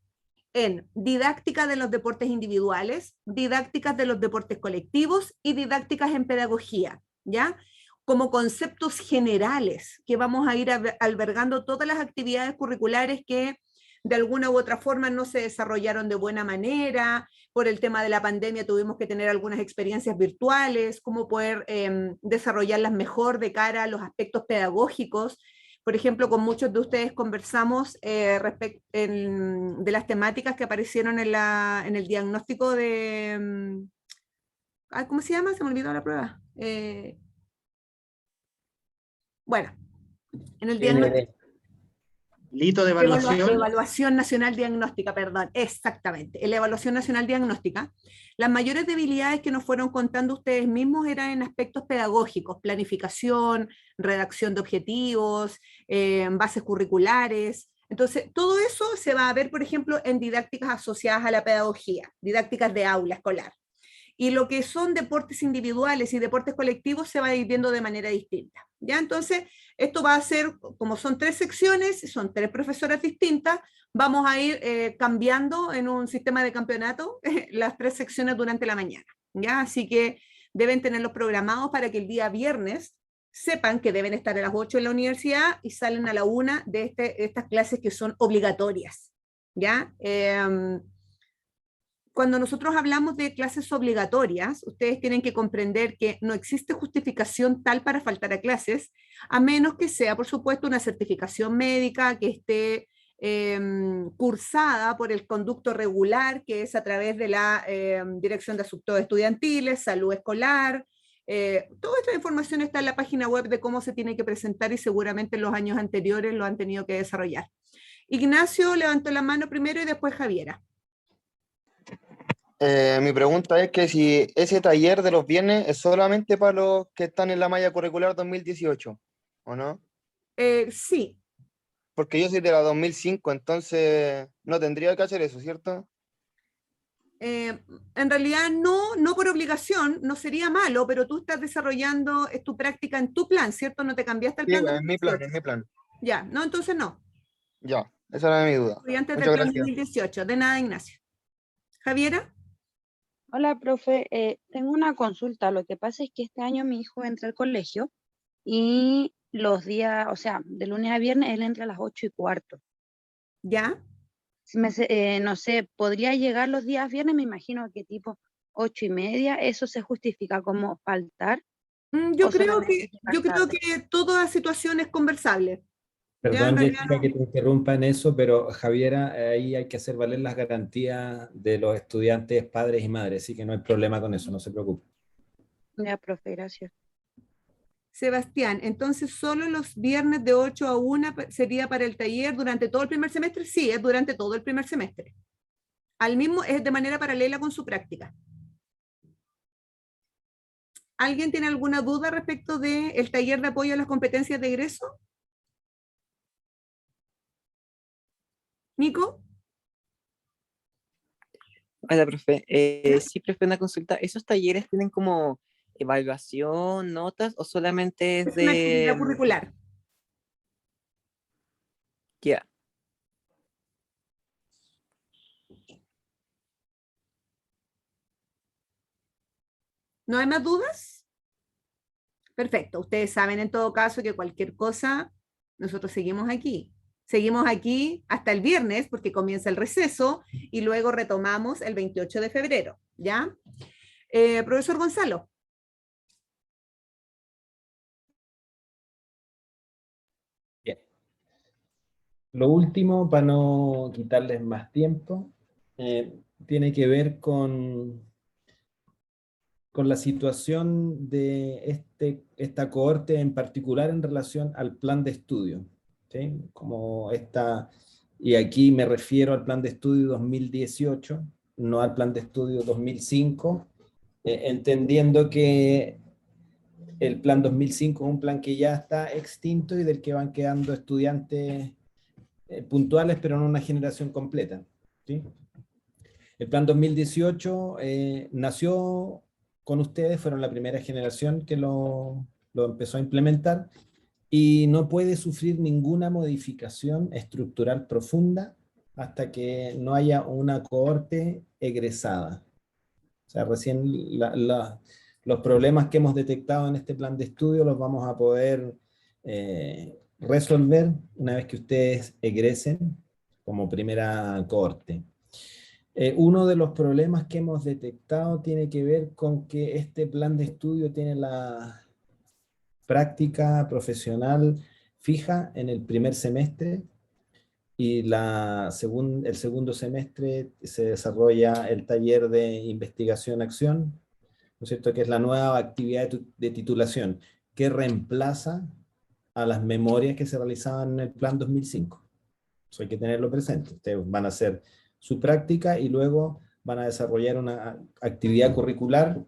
en didáctica de los deportes individuales, didácticas de los deportes colectivos y didácticas en pedagogía, ¿ya? Como conceptos generales que vamos a ir albergando todas las actividades curriculares que de alguna u otra forma no se desarrollaron de buena manera, por el tema de la pandemia tuvimos que tener algunas experiencias virtuales, cómo poder desarrollarlas mejor de cara a los aspectos pedagógicos. Por ejemplo, con muchos de ustedes conversamos de las temáticas que aparecieron en el diagnóstico de... ¿cómo se llama? Se me olvidó la prueba. Bueno, en el diagnóstico... Lito de evaluación. Evaluación Nacional Diagnóstica, perdón, exactamente. En la Evaluación Nacional Diagnóstica, las mayores debilidades que nos fueron contando ustedes mismos eran en aspectos pedagógicos, planificación, redacción de objetivos, bases curriculares. Entonces, todo eso se va a ver, por ejemplo, en didácticas asociadas a la pedagogía, didácticas de aula escolar. Y lo que son deportes individuales y deportes colectivos se va a ir viendo de manera distinta. ¿Ya? Entonces, esto va a ser, como son 3 secciones, son 3 profesoras distintas, vamos a ir cambiando en un sistema de campeonato las 3 secciones durante la mañana. ¿Ya? Así que deben tenerlos programados para que el día viernes sepan que deben estar a las 8 en la universidad y salen a la 1 de estas clases que son obligatorias. ¿Ya? cuando nosotros hablamos de clases obligatorias, ustedes tienen que comprender que no existe justificación tal para faltar a clases, a menos que sea, por supuesto, una certificación médica que esté cursada por el conducto regular, que es a través de la Dirección de Asuntos Estudiantiles, Salud Escolar. Toda esta información está en la página web de cómo se tiene que presentar y seguramente en los años anteriores lo han tenido que desarrollar. Ignacio levantó la mano primero y después Javiera. Mi pregunta es que si ese taller de los viernes es solamente para los que están en la malla curricular 2018, ¿o no? Sí. Porque yo soy de la 2005, entonces no tendría que hacer eso, ¿cierto? En realidad no por obligación, no sería malo, pero tú estás desarrollando tu práctica en tu plan, ¿cierto? No te cambiaste el Sí, plan en mi plan, 2018. en mi plan. Ya, no, entonces no. Ya, esa era mi duda. Estudiantes del Muchas plan gracias. 2018. De nada, Ignacio. Javiera. Hola, profe. Tengo una consulta. Lo que pasa es que este año mi hijo entra al colegio y los días, o sea, de lunes a viernes, él entra a las 8:15. ¿Ya? No sé, ¿podría llegar los días viernes? Me imagino que tipo 8:30, ¿eso se justifica como faltar? Yo ¿O creo solamente llegar tarde? que toda situación es conversable. Ya en Perdón, realidad Jessica, que te interrumpa en eso, pero Javiera, ahí hay que hacer valer las garantías de los estudiantes, padres y madres, así que no hay problema con eso, no se preocupe. Ya, profe, gracias. Sebastián, entonces solo los viernes de 8 a 1 sería para el taller durante todo el primer semestre. Sí, es durante todo el primer semestre. Al mismo, es de manera paralela con su práctica. ¿Alguien tiene alguna duda respecto del taller de apoyo a las competencias de egreso? ¿Nico? Hola, profe. Sí, profe, una consulta. ¿Esos talleres tienen como evaluación, notas o solamente es Es una de... actividad curricular. Ya. ¿No hay más dudas? Perfecto. Ustedes saben en todo caso que cualquier cosa, nosotros seguimos aquí. Seguimos aquí hasta el viernes porque comienza el receso y luego retomamos el 28 de febrero. ¿Ya? Profesor Gonzalo. Bien. Lo último, para no quitarles más tiempo, tiene que ver con la situación de esta cohorte en particular en relación al plan de estudio, ¿sí? Y aquí me refiero al plan de estudio 2018, no al plan de estudio 2005, entendiendo que el plan 2005 es un plan que ya está extinto y del que van quedando estudiantes puntuales, pero no una generación completa, ¿sí? El plan 2018 nació con ustedes, fueron la primera generación que lo empezó a implementar y no puede sufrir ninguna modificación estructural profunda hasta que no haya una cohorte egresada. O sea, recién los problemas que hemos detectado en este plan de estudio los vamos a poder resolver una vez que ustedes egresen como primera cohorte. Uno de los problemas que hemos detectado tiene que ver con que este plan de estudio tiene la práctica profesional fija en el primer semestre y el segundo semestre se desarrolla el taller de investigación-acción, ¿no es cierto?, que es la nueva actividad de titulación que reemplaza a las memorias que se realizaban en el plan 2005. Eso hay que tenerlo presente. Ustedes van a hacer su práctica y luego van a desarrollar una actividad curricular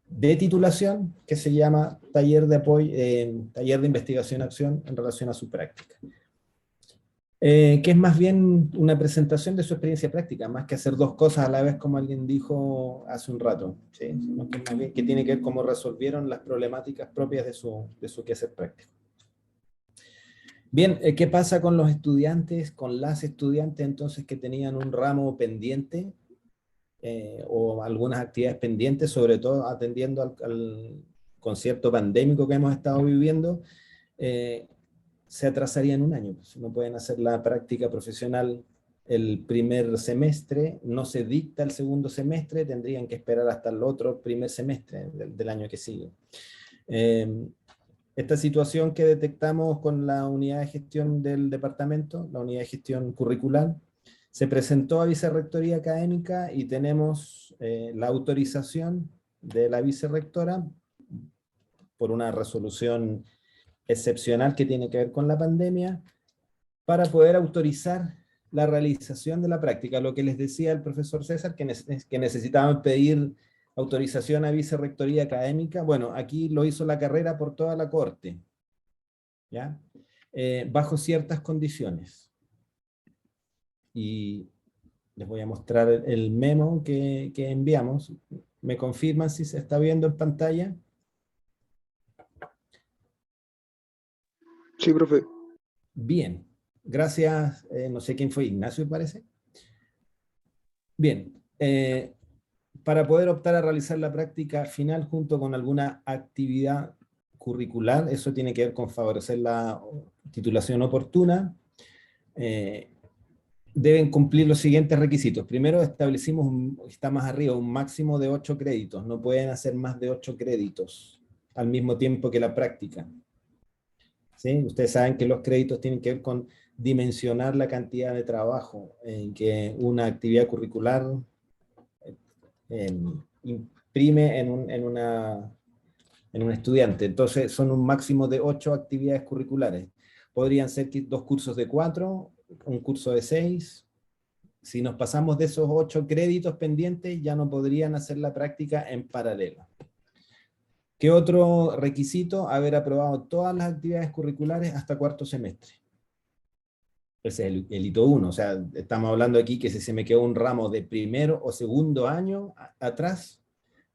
de titulación que se llama taller de apoyo, taller de investigación-acción en relación a su práctica. Que es más bien una presentación de su experiencia práctica, más que hacer dos cosas a la vez, como alguien dijo hace un rato, ¿sí? Sino que más bien que tiene que ver cómo resolvieron las problemáticas propias de su quehacer práctico. Bien, ¿qué pasa con los estudiantes, con las estudiantes entonces que tenían un ramo pendiente o algunas actividades pendientes, sobre todo atendiendo al concierto pandémico que hemos estado viviendo? Se atrasarían un año, pues no pueden hacer la práctica profesional el primer semestre, no se dicta el segundo semestre, tendrían que esperar hasta el otro primer semestre del año que sigue. Esta situación que detectamos con la unidad de gestión del departamento, la unidad de gestión curricular, se presentó a Vicerrectoría Académica y tenemos la autorización de la vicerrectora por una resolución excepcional que tiene que ver con la pandemia, para poder autorizar la realización de la práctica. Lo que les decía el profesor César, que necesitaban pedir autorización a Vicerrectoría Académica. Bueno, aquí lo hizo la carrera por toda la corte, ¿ya? Bajo ciertas condiciones. Y les voy a mostrar el memo que enviamos. ¿Me confirman si se está viendo en pantalla? Sí, profe. Bien, gracias. No sé quién fue, Ignacio parece. Bien, para poder optar a realizar la práctica final junto con alguna actividad curricular, eso tiene que ver con favorecer la titulación oportuna, deben cumplir los siguientes requisitos. Primero establecimos, está más arriba, un máximo de 8 créditos. No pueden hacer más de 8 créditos al mismo tiempo que la práctica. ¿Sí? Ustedes saben que los créditos tienen que ver con dimensionar la cantidad de trabajo en que una actividad curricular imprime en un estudiante. Entonces son un máximo de 8 actividades curriculares. Podrían ser 2 cursos de 4, un curso de 6. Si nos pasamos de esos 8 créditos pendientes, ya no podrían hacer la práctica en paralelo. ¿Qué otro requisito? Haber aprobado todas las actividades curriculares hasta cuarto semestre. Ese es el hito 1. O sea, estamos hablando aquí que si se me quedó un ramo de primero o segundo año atrás,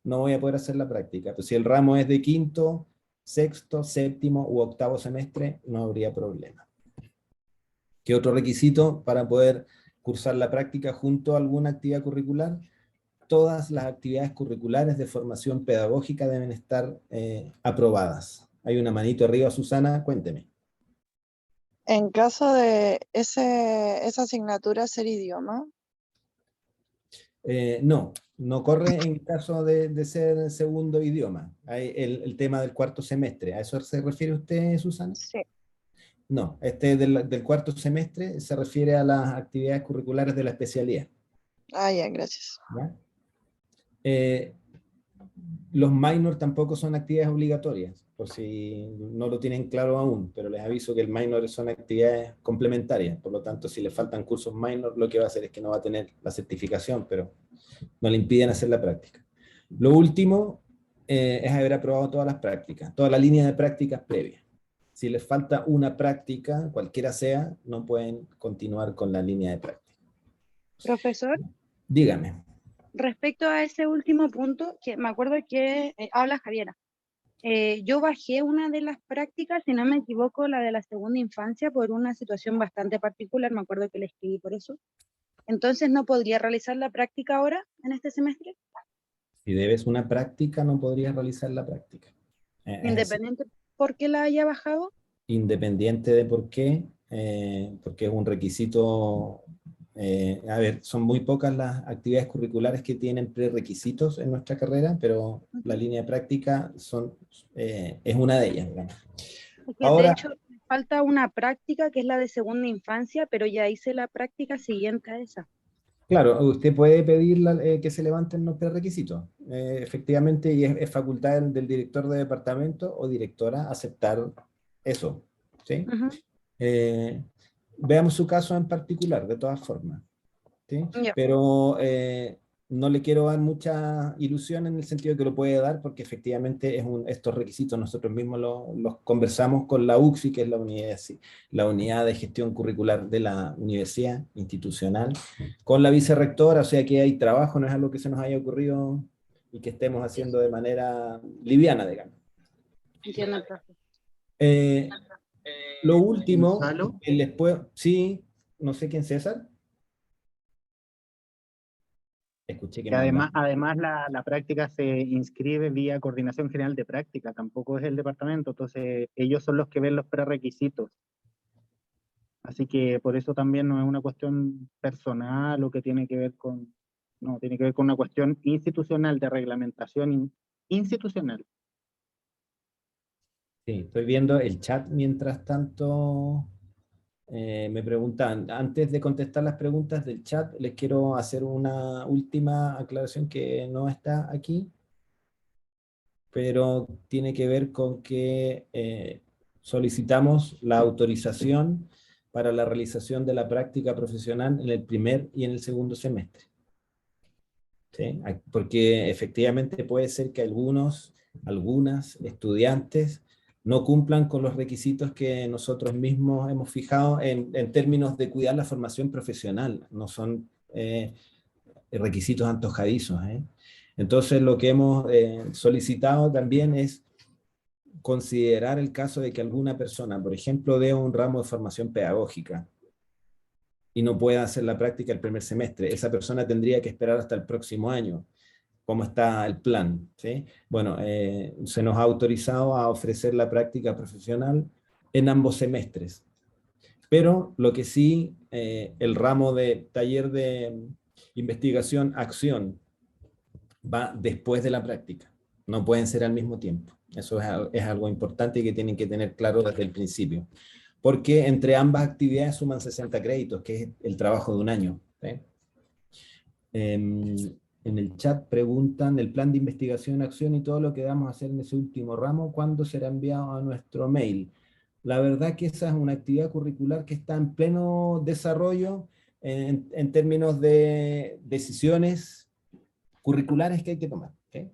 no voy a poder hacer la práctica. Pero si el ramo es de quinto, sexto, séptimo u octavo semestre, no habría problema. ¿Qué otro requisito para poder cursar la práctica junto a alguna actividad curricular? Todas las actividades curriculares de formación pedagógica deben estar aprobadas. Hay una manito arriba, Susana, cuénteme. En caso de esa asignatura ser idioma, No corre en caso de ser segundo idioma. Hay el tema del cuarto semestre. ¿A eso se refiere usted, Susana? sí. No, del cuarto semestre se refiere a las actividades curriculares de la especialidad. Ah, ya, gracias. ¿Ya? Los minor tampoco son actividades obligatorias, por si no lo tienen claro aún, pero les aviso que el minor son actividades complementarias, por lo tanto, si le faltan cursos minor, lo que va a hacer es que no va a tener la certificación, pero no le impiden hacer la práctica. Lo último es haber aprobado todas las prácticas, toda la línea de prácticas previas. Si les falta una práctica, cualquiera sea, no pueden continuar con la línea de práctica. Profesor, Dígame. respecto a ese último punto, que me acuerdo que habla Javiera. Yo bajé una de las prácticas, si no me equivoco, la de la segunda infancia, por una situación bastante particular, me acuerdo que la escribí por eso. Entonces, ¿no podría realizar la práctica ahora, en este semestre? Si debes una práctica, no podrías realizar la práctica. Independiente por qué la haya bajado. Independiente de por qué, porque es un requisito. A ver, son muy pocas las actividades curriculares que tienen prerequisitos en nuestra carrera, pero la línea de práctica es una de ellas, digamos. Porque Ahora, de hecho, me falta una práctica que es la de segunda infancia, pero ya hice la práctica siguiente a esa. claro, usted puede pedir que se levanten los prerequisitos. Efectivamente, y es facultad del director de departamento o directora aceptar eso, ¿sí? Veamos su caso en particular, de todas formas, ¿sí? Ya. Pero no le quiero dar mucha ilusión en el sentido de que lo puede dar, porque efectivamente estos requisitos nosotros mismos los conversamos con la UCSI, que es la unidad de gestión curricular de la universidad institucional, con la vicerrectora, o sea que hay trabajo, no es algo que se nos haya ocurrido y que estemos haciendo de manera liviana, digamos. Entiendo, profe. Lo último, Gonzalo. sí, no sé quién, César. Escuché que Que además la práctica se inscribe vía Coordinación General de Práctica, tampoco es el departamento, entonces ellos son los que ven los prerequisitos. Así que por eso también no es una cuestión personal o que tiene que ver con, no, tiene que ver con una cuestión institucional, de reglamentación institucional. Sí, estoy viendo el chat mientras tanto. Me preguntan, antes de contestar las preguntas del chat, les quiero hacer una última aclaración que no está aquí, pero tiene que ver con que solicitamos la autorización para la realización de la práctica profesional en el primer y en el segundo semestre. ¿Sí? Porque efectivamente puede ser que algunas estudiantes no cumplan con los requisitos que nosotros mismos hemos fijado en términos de cuidar la formación profesional. No son requisitos antojadizos. Entonces lo que hemos solicitado también es considerar el caso de que alguna persona, por ejemplo, dé un ramo de formación pedagógica y no pueda hacer la práctica el primer semestre. Esa persona tendría que esperar hasta el próximo año. ¿Cómo está el plan? ¿Sí? Bueno, se nos ha autorizado a ofrecer la práctica profesional en ambos semestres. Pero lo que sí, el ramo de taller de investigación, acción, va después de la práctica. No pueden ser al mismo tiempo. Eso es algo importante y que tienen que tener claro desde el principio. Porque entre ambas actividades suman 60 créditos, que es el trabajo de un año. ¿Sí? En el chat preguntan el plan de investigación, acción y todo lo que vamos a hacer en ese último ramo, ¿cuándo será enviado a nuestro mail? La verdad que esa es una actividad curricular que está en pleno desarrollo en términos de decisiones curriculares que hay que tomar. ¿Okay?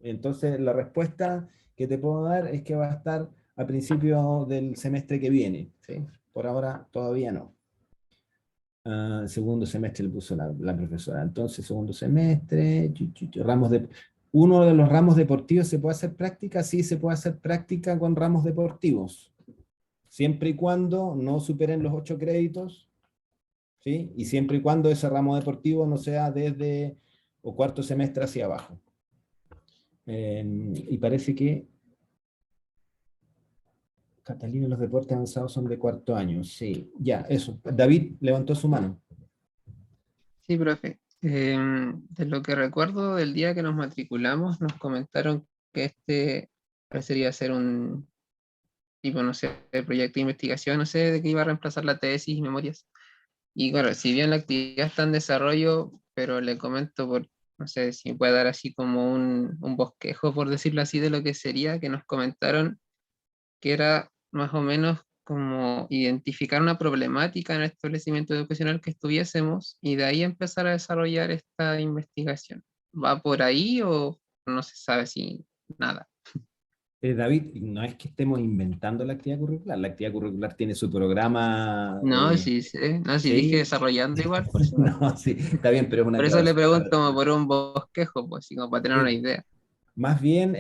Entonces la respuesta que te puedo dar es que va a estar a principios del semestre que viene. ¿Sí? Por ahora todavía no. Segundo semestre le puso la profesora. Entonces, segundo semestre, uno de los ramos deportivos, ¿se puede hacer práctica? Sí, se puede hacer práctica con ramos deportivos, siempre y cuando no superen los 8 créditos, ¿sí? Y siempre y cuando ese ramo deportivo no sea desde o cuarto semestre hacia abajo. Y parece que Catalina, los deportes avanzados son de cuarto año. Sí, ya, eso. David levantó su mano. Sí, profe. De lo que recuerdo del día que nos matriculamos, nos comentaron que este parecería ser un tipo, no sé, de proyecto de investigación, no sé, de que iba a reemplazar la tesis y memorias. Y claro, si bien la actividad está en desarrollo, pero le comento no sé si puede dar así como un bosquejo, por decirlo así, de lo que sería, que nos comentaron que era más o menos como identificar una problemática en el establecimiento educacional que estuviésemos y de ahí empezar a desarrollar esta investigación. ¿Va por ahí o no se sabe si nada? David, no es que estemos inventando la actividad curricular tiene su programa. No, sí, no, sí dije Sí. desarrollando igual, por si no. No, sí, está bien, pero es una Por eso le aclaración. pregunto como por un bosquejo, pues, así como para tener una Sí. idea. Más bien,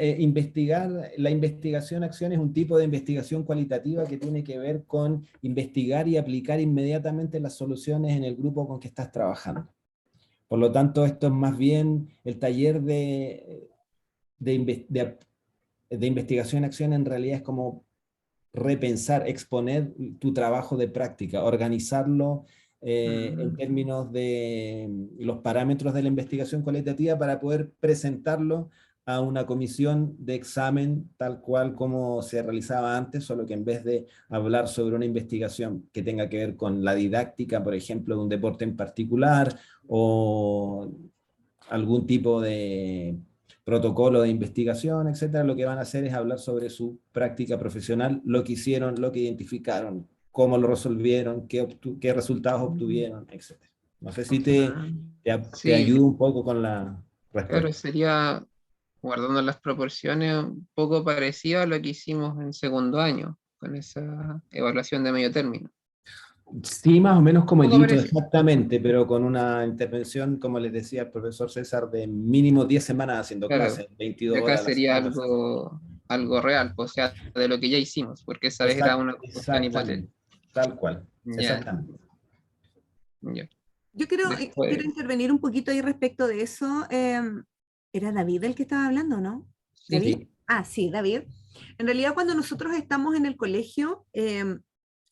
la investigación acción es un tipo de investigación cualitativa que tiene que ver con investigar y aplicar inmediatamente las soluciones en el grupo con que estás trabajando. Por lo tanto, esto es más bien el taller de investigación acción, en realidad es como repensar, exponer tu trabajo de práctica, organizarlo en términos de los parámetros de la investigación cualitativa para poder presentarlo a una comisión de examen tal cual como se realizaba antes, solo que en vez de hablar sobre una investigación que tenga que ver con la didáctica, por ejemplo, de un deporte en particular o algún tipo de protocolo de investigación, etcétera, lo que van a hacer es hablar sobre su práctica profesional, lo que hicieron, lo que identificaron, cómo lo resolvieron, qué resultados obtuvieron, etcétera. No sé si te Sí, ayudo un poco con la claro, respuesta. sería, guardando las proporciones, un poco parecido a lo que hicimos en segundo año, con esa evaluación de medio término. Sí, más o menos como el Poco hito, parecido. exactamente, pero con una intervención, como les decía el profesor César, de mínimo 10 semanas haciendo Claro, clases, 22 de acá horas a la sería semana. algo real, pues, o sea, de lo que ya hicimos, porque esa vez era una cuestión hipotética. Exactamente, tal cual, Ya, exactamente. ya. Yo quiero Después, intervenir un poquito ahí respecto de eso. ¿Era David el que estaba hablando, no? sí, ¿David? Sí. Ah, sí, David. En realidad, cuando nosotros estamos en el colegio,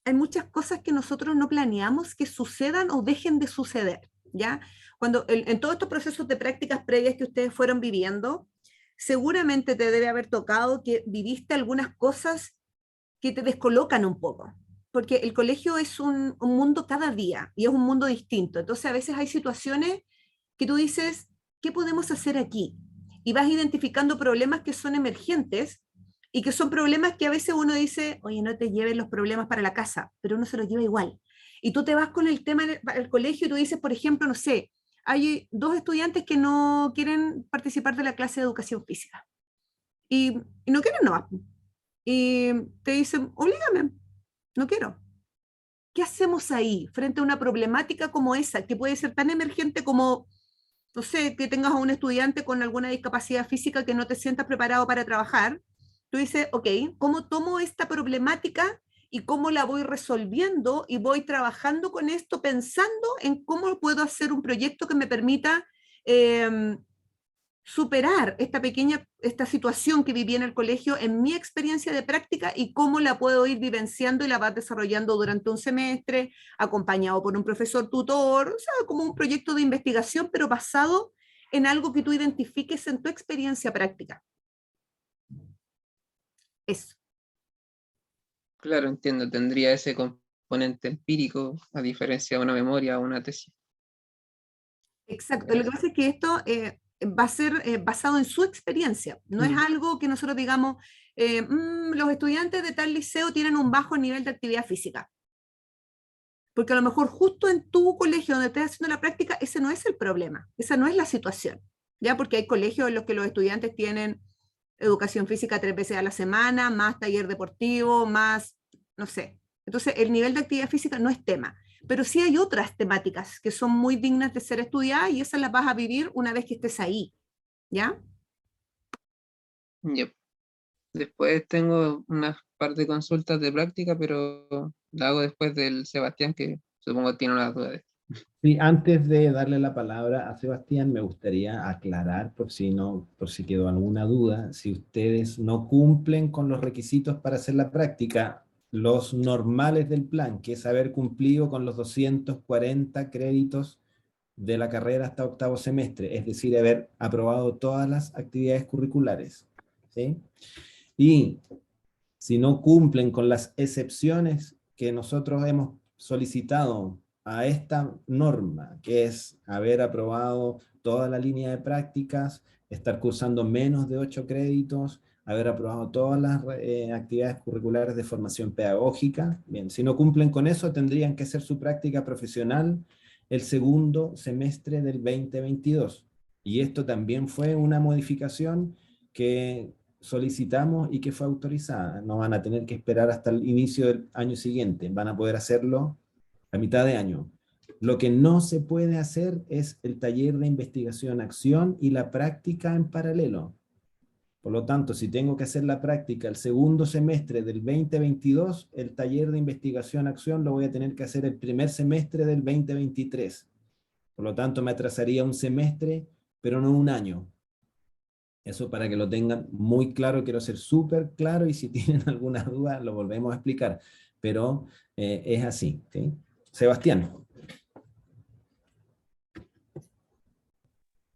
hay muchas cosas que nosotros no planeamos que sucedan o dejen de suceder, ¿ya? Cuando en todos estos procesos de prácticas previas que ustedes fueron viviendo, seguramente te debe haber tocado que viviste algunas cosas que te descolocan un poco, porque el colegio es un mundo cada día y es un mundo distinto. Entonces a veces hay situaciones que tú dices, ¿qué podemos hacer aquí? Y vas identificando problemas que son emergentes y que son problemas que a veces uno dice, oye, no te lleves los problemas para la casa, pero uno se los lleva igual. Y tú te vas con el tema al colegio y tú dices, por ejemplo, no sé, hay 2 estudiantes que no quieren participar de la clase de educación física. Y no quieren, no vas. Y te dicen, oblígame, no quiero. ¿Qué hacemos ahí frente a una problemática como esa, que puede ser tan emergente como, no sé, que tengas a un estudiante con alguna discapacidad física que no te sientas preparado para trabajar? Tú dices, ok, ¿cómo tomo esta problemática y cómo la voy resolviendo y voy trabajando con esto pensando en cómo puedo hacer un proyecto que me permita superar esta situación que viví en el colegio en mi experiencia de práctica y cómo la puedo ir vivenciando y la vas desarrollando durante un semestre, acompañado por un profesor tutor, o sea, como un proyecto de investigación, pero basado en algo que tú identifiques en tu experiencia práctica. Eso. Claro, entiendo, tendría ese componente empírico, a diferencia de una memoria o una tesis. Exacto. Lo que pasa es que esto va a ser basado en su experiencia. No es algo que nosotros digamos, los estudiantes de tal liceo tienen un bajo nivel de actividad física. Porque a lo mejor justo en tu colegio donde estés haciendo la práctica, ese no es el problema, esa no es la situación. ¿Ya? Porque hay colegios en los que los estudiantes tienen educación física 3 veces a la semana, más taller deportivo, más, no sé. Entonces, el nivel de actividad física no es tema. Pero sí hay otras temáticas que son muy dignas de ser estudiadas y esas las vas a vivir una vez que estés ahí. ¿Ya? Yep. Después tengo unas par de consultas de práctica, pero la hago después del Sebastián, que supongo tiene unas dudas. Sí, antes de darle la palabra a Sebastián, me gustaría aclarar, por si quedó alguna duda, si ustedes no cumplen con los requisitos para hacer la práctica, los normales del plan, que es haber cumplido con los 240 créditos de la carrera hasta 8º semestre, es decir, haber aprobado todas las actividades curriculares, ¿sí? Y si no cumplen con las excepciones que nosotros hemos solicitado a esta norma, que es haber aprobado toda la línea de prácticas, estar cursando menos de 8 créditos, haber aprobado todas las actividades curriculares de formación pedagógica. Bien, si no cumplen con eso, tendrían que hacer su práctica profesional el 2º semestre del 2022. Y esto también fue una modificación que solicitamos y que fue autorizada. No van a tener que esperar hasta el inicio del año siguiente, van a poder hacerlo a mitad de año. Lo que no se puede hacer es el taller de investigación-acción y la práctica en paralelo. Por lo tanto, si tengo que hacer la práctica el 2º semestre del 2022, el taller de investigación-acción lo voy a tener que hacer el 1er semestre del 2023. Por lo tanto, me atrasaría un semestre, pero no un año. Eso para que lo tengan muy claro, quiero ser súper claro y si tienen alguna duda lo volvemos a explicar, pero es así, ¿sí? Sebastián.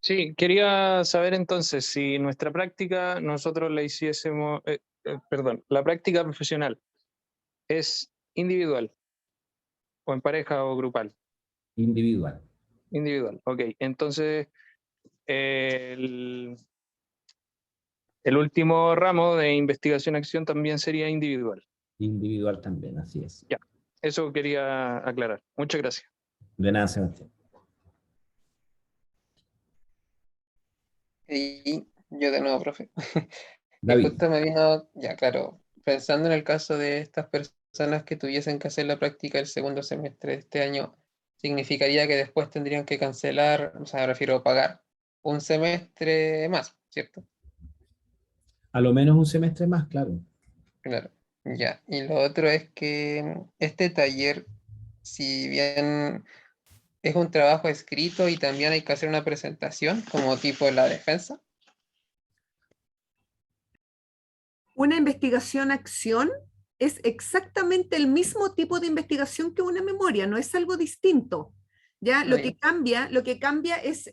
Sí, quería saber entonces si nuestra práctica nosotros la hiciésemos, perdón, la práctica profesional es individual o en pareja o grupal. Individual. Individual, ok. Entonces, el último ramo de investigación-acción también sería individual. Individual también, así es. Ya, eso quería aclarar. Muchas gracias. De nada, Sebastián. Y yo de nuevo, profe. Y David. justo me vino, ya claro, pensando en el caso de estas personas que tuviesen que hacer la práctica el 2º semestre de este año, significaría que después tendrían que cancelar, o sea, me refiero a pagar un semestre más, ¿cierto? A lo menos un semestre más, claro. Claro, ya. Y lo otro es que este taller, si bien es un trabajo escrito y también hay que hacer una presentación como tipo la defensa. Una investigación-acción es exactamente el mismo tipo de investigación que una memoria, no es algo distinto. ¿Ya? Lo que cambia es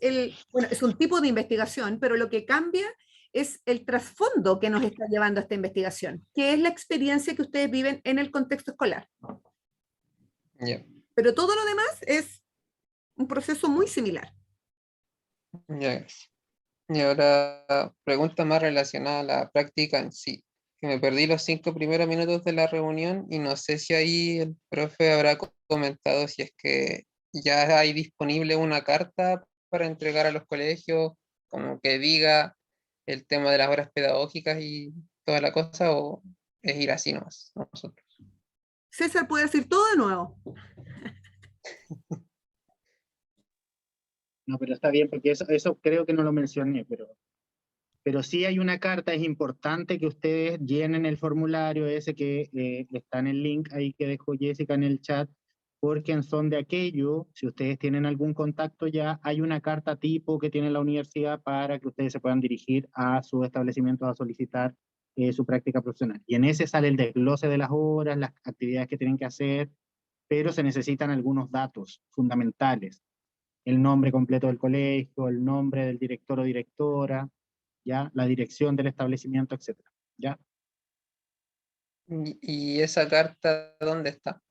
bueno, es un tipo de investigación, pero lo que cambia es el trasfondo que nos está llevando a esta investigación, que es la experiencia que ustedes viven en el contexto escolar. Ya. Pero todo lo demás es un proceso muy similar. Ya. Y ahora, pregunta más relacionada a la práctica en sí. Que me perdí los 5 primeros minutos de la reunión y no sé si ahí el profe habrá comentado si es que ya hay disponible una carta para entregar a los colegios, como que diga el tema de las horas pedagógicas y toda la cosa, o es ir así nomás, nosotros. César puede decir todo de nuevo. No, pero está bien, porque eso creo que no lo mencioné, pero sí hay una carta, es importante que ustedes llenen el formulario ese que está en el link ahí que dejó Jessica en el chat, porque en son de aquello, si ustedes tienen algún contacto ya, hay una carta tipo que tiene la universidad para que ustedes se puedan dirigir a sus establecimientos a solicitar su práctica profesional. Y en ese sale el desglose de las horas, las actividades que tienen que hacer, pero se necesitan algunos datos fundamentales. El nombre completo del colegio, el nombre del director o directora, ¿ya? La dirección del establecimiento, etc. ¿Ya? ¿Y esa carta dónde está?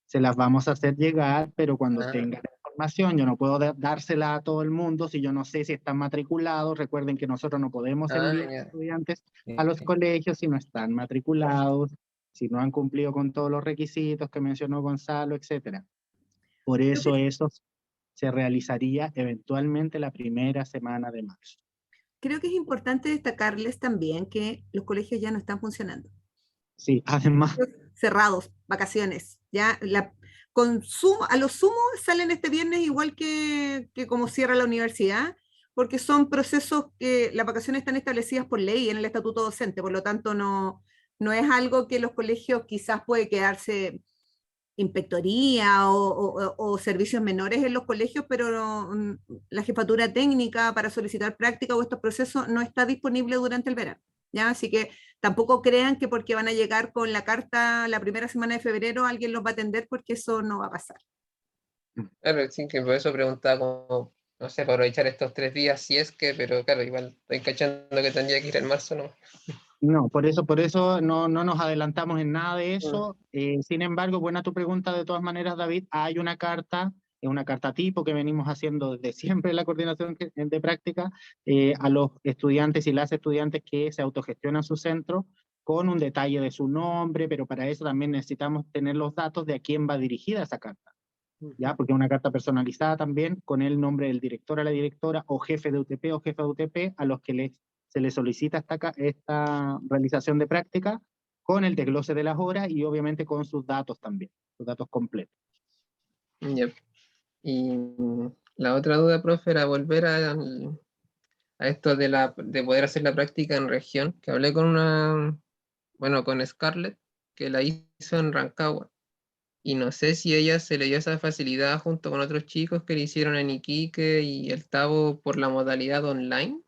Se las vamos a hacer llegar, pero cuando Ah. tengan la información, yo no puedo dársela a todo el mundo si yo no sé si están matriculados. Recuerden que nosotros no podemos enviar Ya. estudiantes a los colegios si no están matriculados, si no han cumplido con todos los requisitos que mencionó Gonzalo, etc. Por eso se realizaría eventualmente la primera semana de marzo. Creo que es importante destacarles también que los colegios ya no están funcionando. Sí, además. Cerrados, vacaciones. Ya a lo sumo salen este viernes igual que como cierra la universidad, porque son procesos que las vacaciones están establecidas por ley en el estatuto docente, por lo tanto no es algo que los colegios quizás puede quedarse inspectoría o servicios menores en los colegios, pero la jefatura técnica para solicitar práctica o estos procesos no está disponible durante el verano. ¿Ya? Así que tampoco crean que porque van a llegar con la carta la primera semana de febrero alguien los va a atender, porque eso no va a pasar. Claro, sí, que por eso preguntaba como, no sé, para aprovechar estos 3 días, si es que, pero claro, igual estoy cachando que tendría que ir en marzo, ¿no? No, por eso no nos adelantamos en nada de eso. Sin embargo, buena tu pregunta de todas maneras, David. Hay una carta, es una carta tipo que venimos haciendo desde siempre en la coordinación de práctica a los estudiantes y las estudiantes que se autogestionan su centro con un detalle de su nombre, pero para eso también necesitamos tener los datos de a quién va dirigida esa carta. ¿Ya? Porque es una carta personalizada también con el nombre del director a la directora o jefe de UTP o jefa de UTP a los que se les solicita esta realización de práctica con el desglose de las horas y obviamente con sus datos también, sus datos completos. Yep. Y la otra duda, profe, era volver a esto de poder hacer la práctica en región, que hablé con con Scarlett, que la hizo en Rancagua. Y no sé si ella se le dio esa facilidad junto con otros chicos que le hicieron en Iquique y el Tabo por la modalidad online.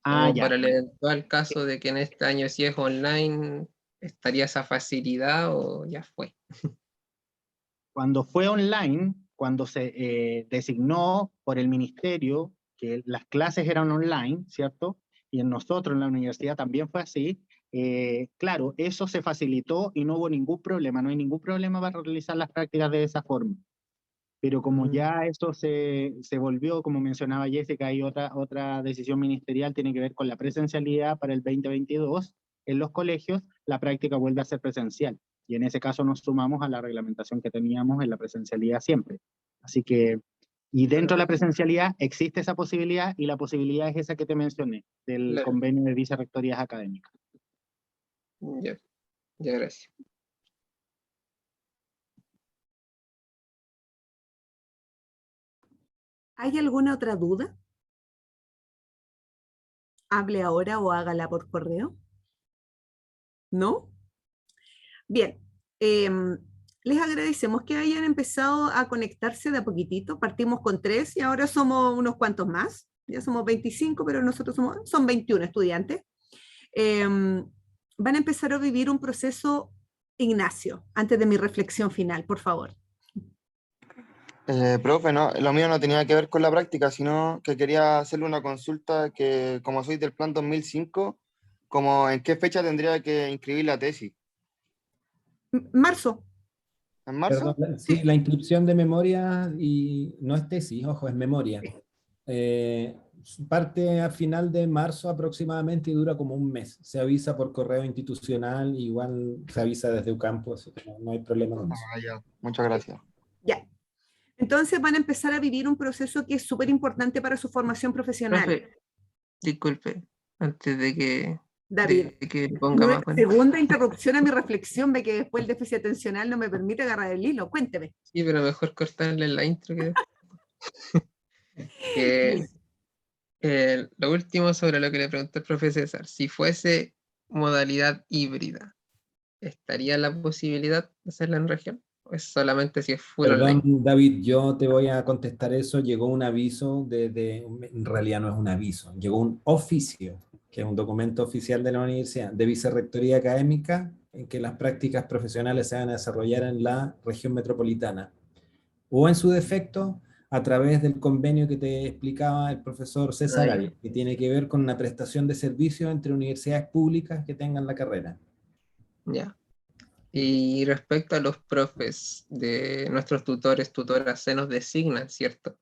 Como para el eventual caso de que en este año si es online, ¿estaría esa facilidad o ya fue? Cuando fue online, cuando se designó por el ministerio que las clases eran online, ¿cierto? Y en nosotros en la universidad también fue así. Claro, eso se facilitó y no hubo ningún problema, no hay ningún problema para realizar las prácticas de esa forma. Pero como ya eso se volvió, como mencionaba Jessica, hay otra decisión ministerial, tiene que ver con la presencialidad para el 2022 en los colegios, la práctica vuelve a ser presencial. Y en ese caso nos sumamos a la reglamentación que teníamos en la presencialidad siempre. Así que, y dentro de la presencialidad existe esa posibilidad, y la posibilidad es esa que te mencioné, del convenio de vicerrectorías académicas. Ya, gracias. ¿Hay alguna otra duda? Hable ahora o hágala por correo. ¿No? Bien. Les agradecemos que hayan empezado a conectarse de a poquitito. Partimos con 3 y ahora somos unos cuantos más. Ya somos 25, pero nosotros son 21 estudiantes. van a empezar a vivir un proceso, Ignacio, antes de mi reflexión final, por favor. Profe, no, lo mío no tenía que ver con la práctica, sino que quería hacerle una consulta que, como soy del plan 2005, como en qué fecha tendría que inscribir la tesis. Marzo. ¿En marzo? Perdón, sí, la inscripción de memoria y no es tesis, ojo, es memoria. Parte a final de marzo aproximadamente y dura como un mes. Se avisa por correo institucional, igual se avisa desde UCAMPO, así que no hay problema con eso. Ya. Muchas gracias. Ya. Entonces van a empezar a vivir un proceso que es súper importante para su formación profesional. Profe, disculpe, antes de que, David, de que le ponga más bueno. segunda interrupción a mi reflexión, ve que después el déficit atencional no me permite agarrar el hilo. Cuénteme. Sí, pero mejor cortarle la intro que... lo último sobre lo que le preguntó el profe César, si fuese modalidad híbrida, ¿estaría la posibilidad de hacerla en región? ¿O es solamente si es full Perdón, online? David, yo te voy a contestar eso. Llegó un aviso en realidad no es un aviso, llegó un oficio, que es un documento oficial de la universidad, de vicerrectoría académica, en que las prácticas profesionales se van a desarrollar en la región metropolitana, o en su defecto, a través del convenio que te explicaba el profesor César ya. Arias, que tiene que ver con una prestación de servicios entre universidades públicas que tengan la carrera. Ya. Y respecto a los profes de nuestros tutores, tutoras, se nos designan, ¿cierto?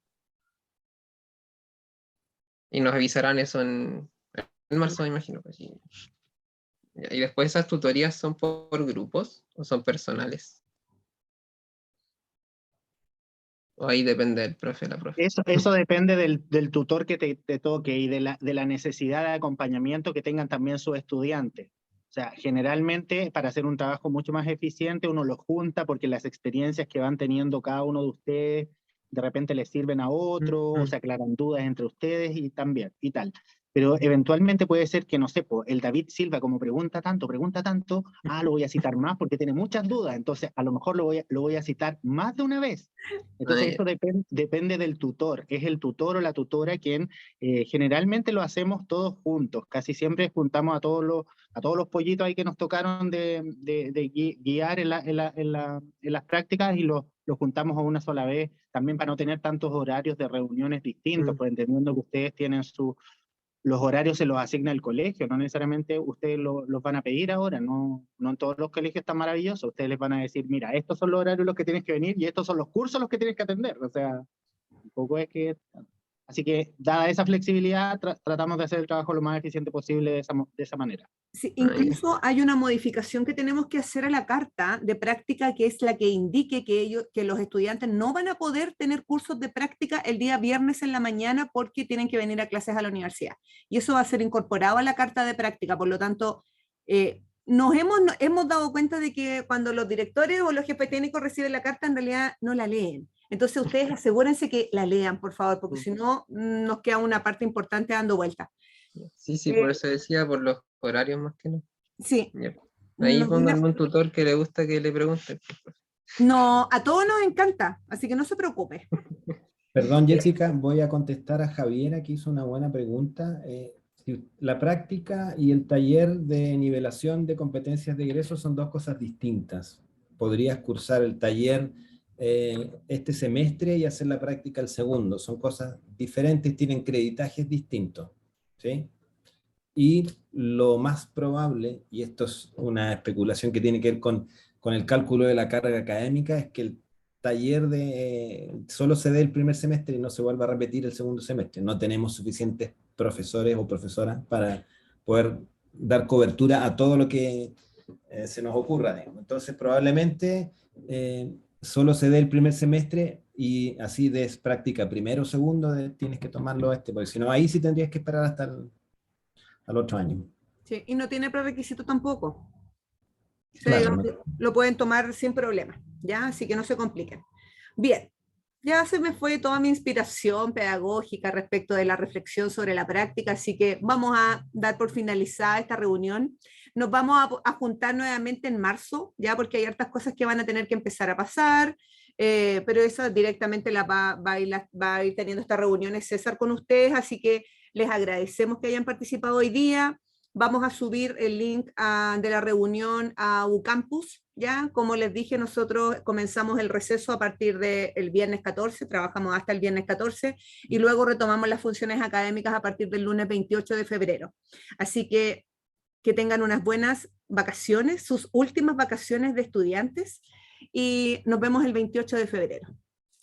Y nos avisarán eso en marzo, me imagino. Pues, sí. Y después esas tutorías son por grupos o son personales. O ahí depende del profe, la profe. Eso depende del tutor que te toque y de la necesidad de acompañamiento que tengan también sus estudiantes. O sea, generalmente para hacer un trabajo mucho más eficiente uno los junta porque las experiencias que van teniendo cada uno de ustedes de repente les sirven a otro, o se aclaran dudas entre ustedes y también, y tal. Pero eventualmente puede ser que, no sé, el David Silva como pregunta tanto, lo voy a citar más porque tiene muchas dudas, entonces a lo mejor lo voy a citar más de una vez. Entonces eso depende del tutor, es el tutor o la tutora quien generalmente lo hacemos todos juntos, casi siempre juntamos a todos los pollitos ahí que nos tocaron de guiar en las prácticas y los juntamos a una sola vez, también para no tener tantos horarios de reuniones distintos, pues entendiendo que ustedes tienen los horarios se los asigna el colegio, no necesariamente ustedes los van a pedir ahora, no en todos los colegios están maravillosos, ustedes les van a decir, mira, estos son los horarios los que tienes que venir y estos son los cursos los que tienes que atender, o sea, un poco es que... Así que, dada esa flexibilidad, tratamos de hacer el trabajo lo más eficiente posible de esa manera. Sí, incluso hay una modificación que tenemos que hacer a la carta de práctica, que es la que indique que los estudiantes no van a poder tener cursos de práctica el día viernes en la mañana porque tienen que venir a clases a la universidad. Y eso va a ser incorporado a la carta de práctica. Por lo tanto, nos hemos dado cuenta de que cuando los directores o los jefes técnicos reciben la carta, en realidad no la leen. Entonces ustedes asegúrense que la lean, por favor, porque si no, nos queda una parte importante dando vuelta. Sí, por eso decía, por los horarios más que no. Sí. Ahí pongan un tutor que le gusta que le pregunten. No, a todos nos encanta, así que no se preocupe. Perdón, Jessica, voy a contestar a Javiera, que hizo una buena pregunta. La práctica y el taller de nivelación de competencias de egreso son dos cosas distintas. Podrías cursar el taller este semestre y hacer la práctica el segundo. Son cosas diferentes, tienen creditajes distintos, ¿sí? Y lo más probable, y esto es una especulación que tiene que ver con el cálculo de la carga académica, es que el taller solo se dé el primer semestre y no se vuelva a repetir el segundo semestre. No tenemos suficientes profesores o profesoras para poder dar cobertura a todo lo que se nos ocurra, digamos. Entonces probablemente solo se dé el primer semestre y así des práctica primero o segundo, tienes que tomarlo porque si no ahí sí tendrías que esperar hasta al otro año. Sí, y no tiene prerequisito tampoco. Claro, digamos, lo pueden tomar sin problema, ¿ya? Así que no se compliquen. Bien, ya se me fue toda mi inspiración pedagógica respecto de la reflexión sobre la práctica, así que vamos a dar por finalizada esta reunión. Nos vamos a juntar nuevamente en marzo, ya, porque hay hartas cosas que van a tener que empezar a pasar, pero eso directamente va a ir teniendo estas reuniones César con ustedes, así que les agradecemos que hayan participado hoy día. Vamos a subir el link de la reunión a UCampus, ¿ya? Como les dije, nosotros comenzamos el receso a partir del viernes 14, trabajamos hasta el viernes 14, y luego retomamos las funciones académicas a partir del lunes 28 de febrero. Así que tengan unas buenas vacaciones, sus últimas vacaciones de estudiantes, y nos vemos el 28 de febrero.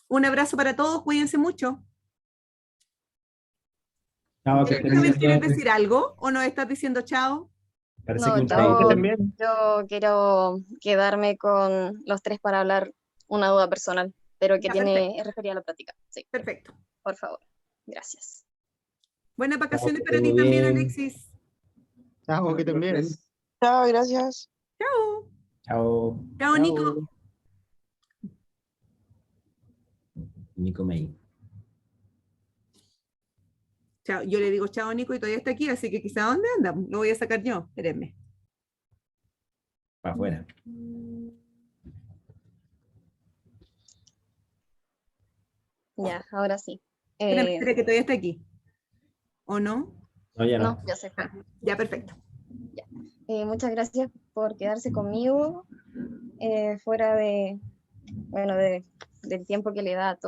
Un abrazo para todos, cuídense mucho. Chao, que estén Elizabeth, bien. ¿quieres decir algo o nos estás diciendo chao? Parece No, que un yo quiero quedarme con los tres para hablar una duda personal, pero que Ya, es referida a la práctica. Sí, perfecto. por favor. Gracias. Buenas vacaciones Chao, para ti todo también, bien. Alexis. Chao, que estén bien. Chao, gracias. Chao. Chao. Chao, Nico. Nico May. Chao. Yo le digo chao, Nico, y todavía está aquí, así que quizá ¿dónde anda? Lo voy a sacar yo. Espérenme. Para afuera. Ya, ahora sí. Espérame, espera, que todavía está aquí. ¿O no? No, ya No, no. ya se fue. Ya, perfecto. Ya. Muchas gracias por quedarse conmigo fuera de, bueno, del tiempo que le da a todos.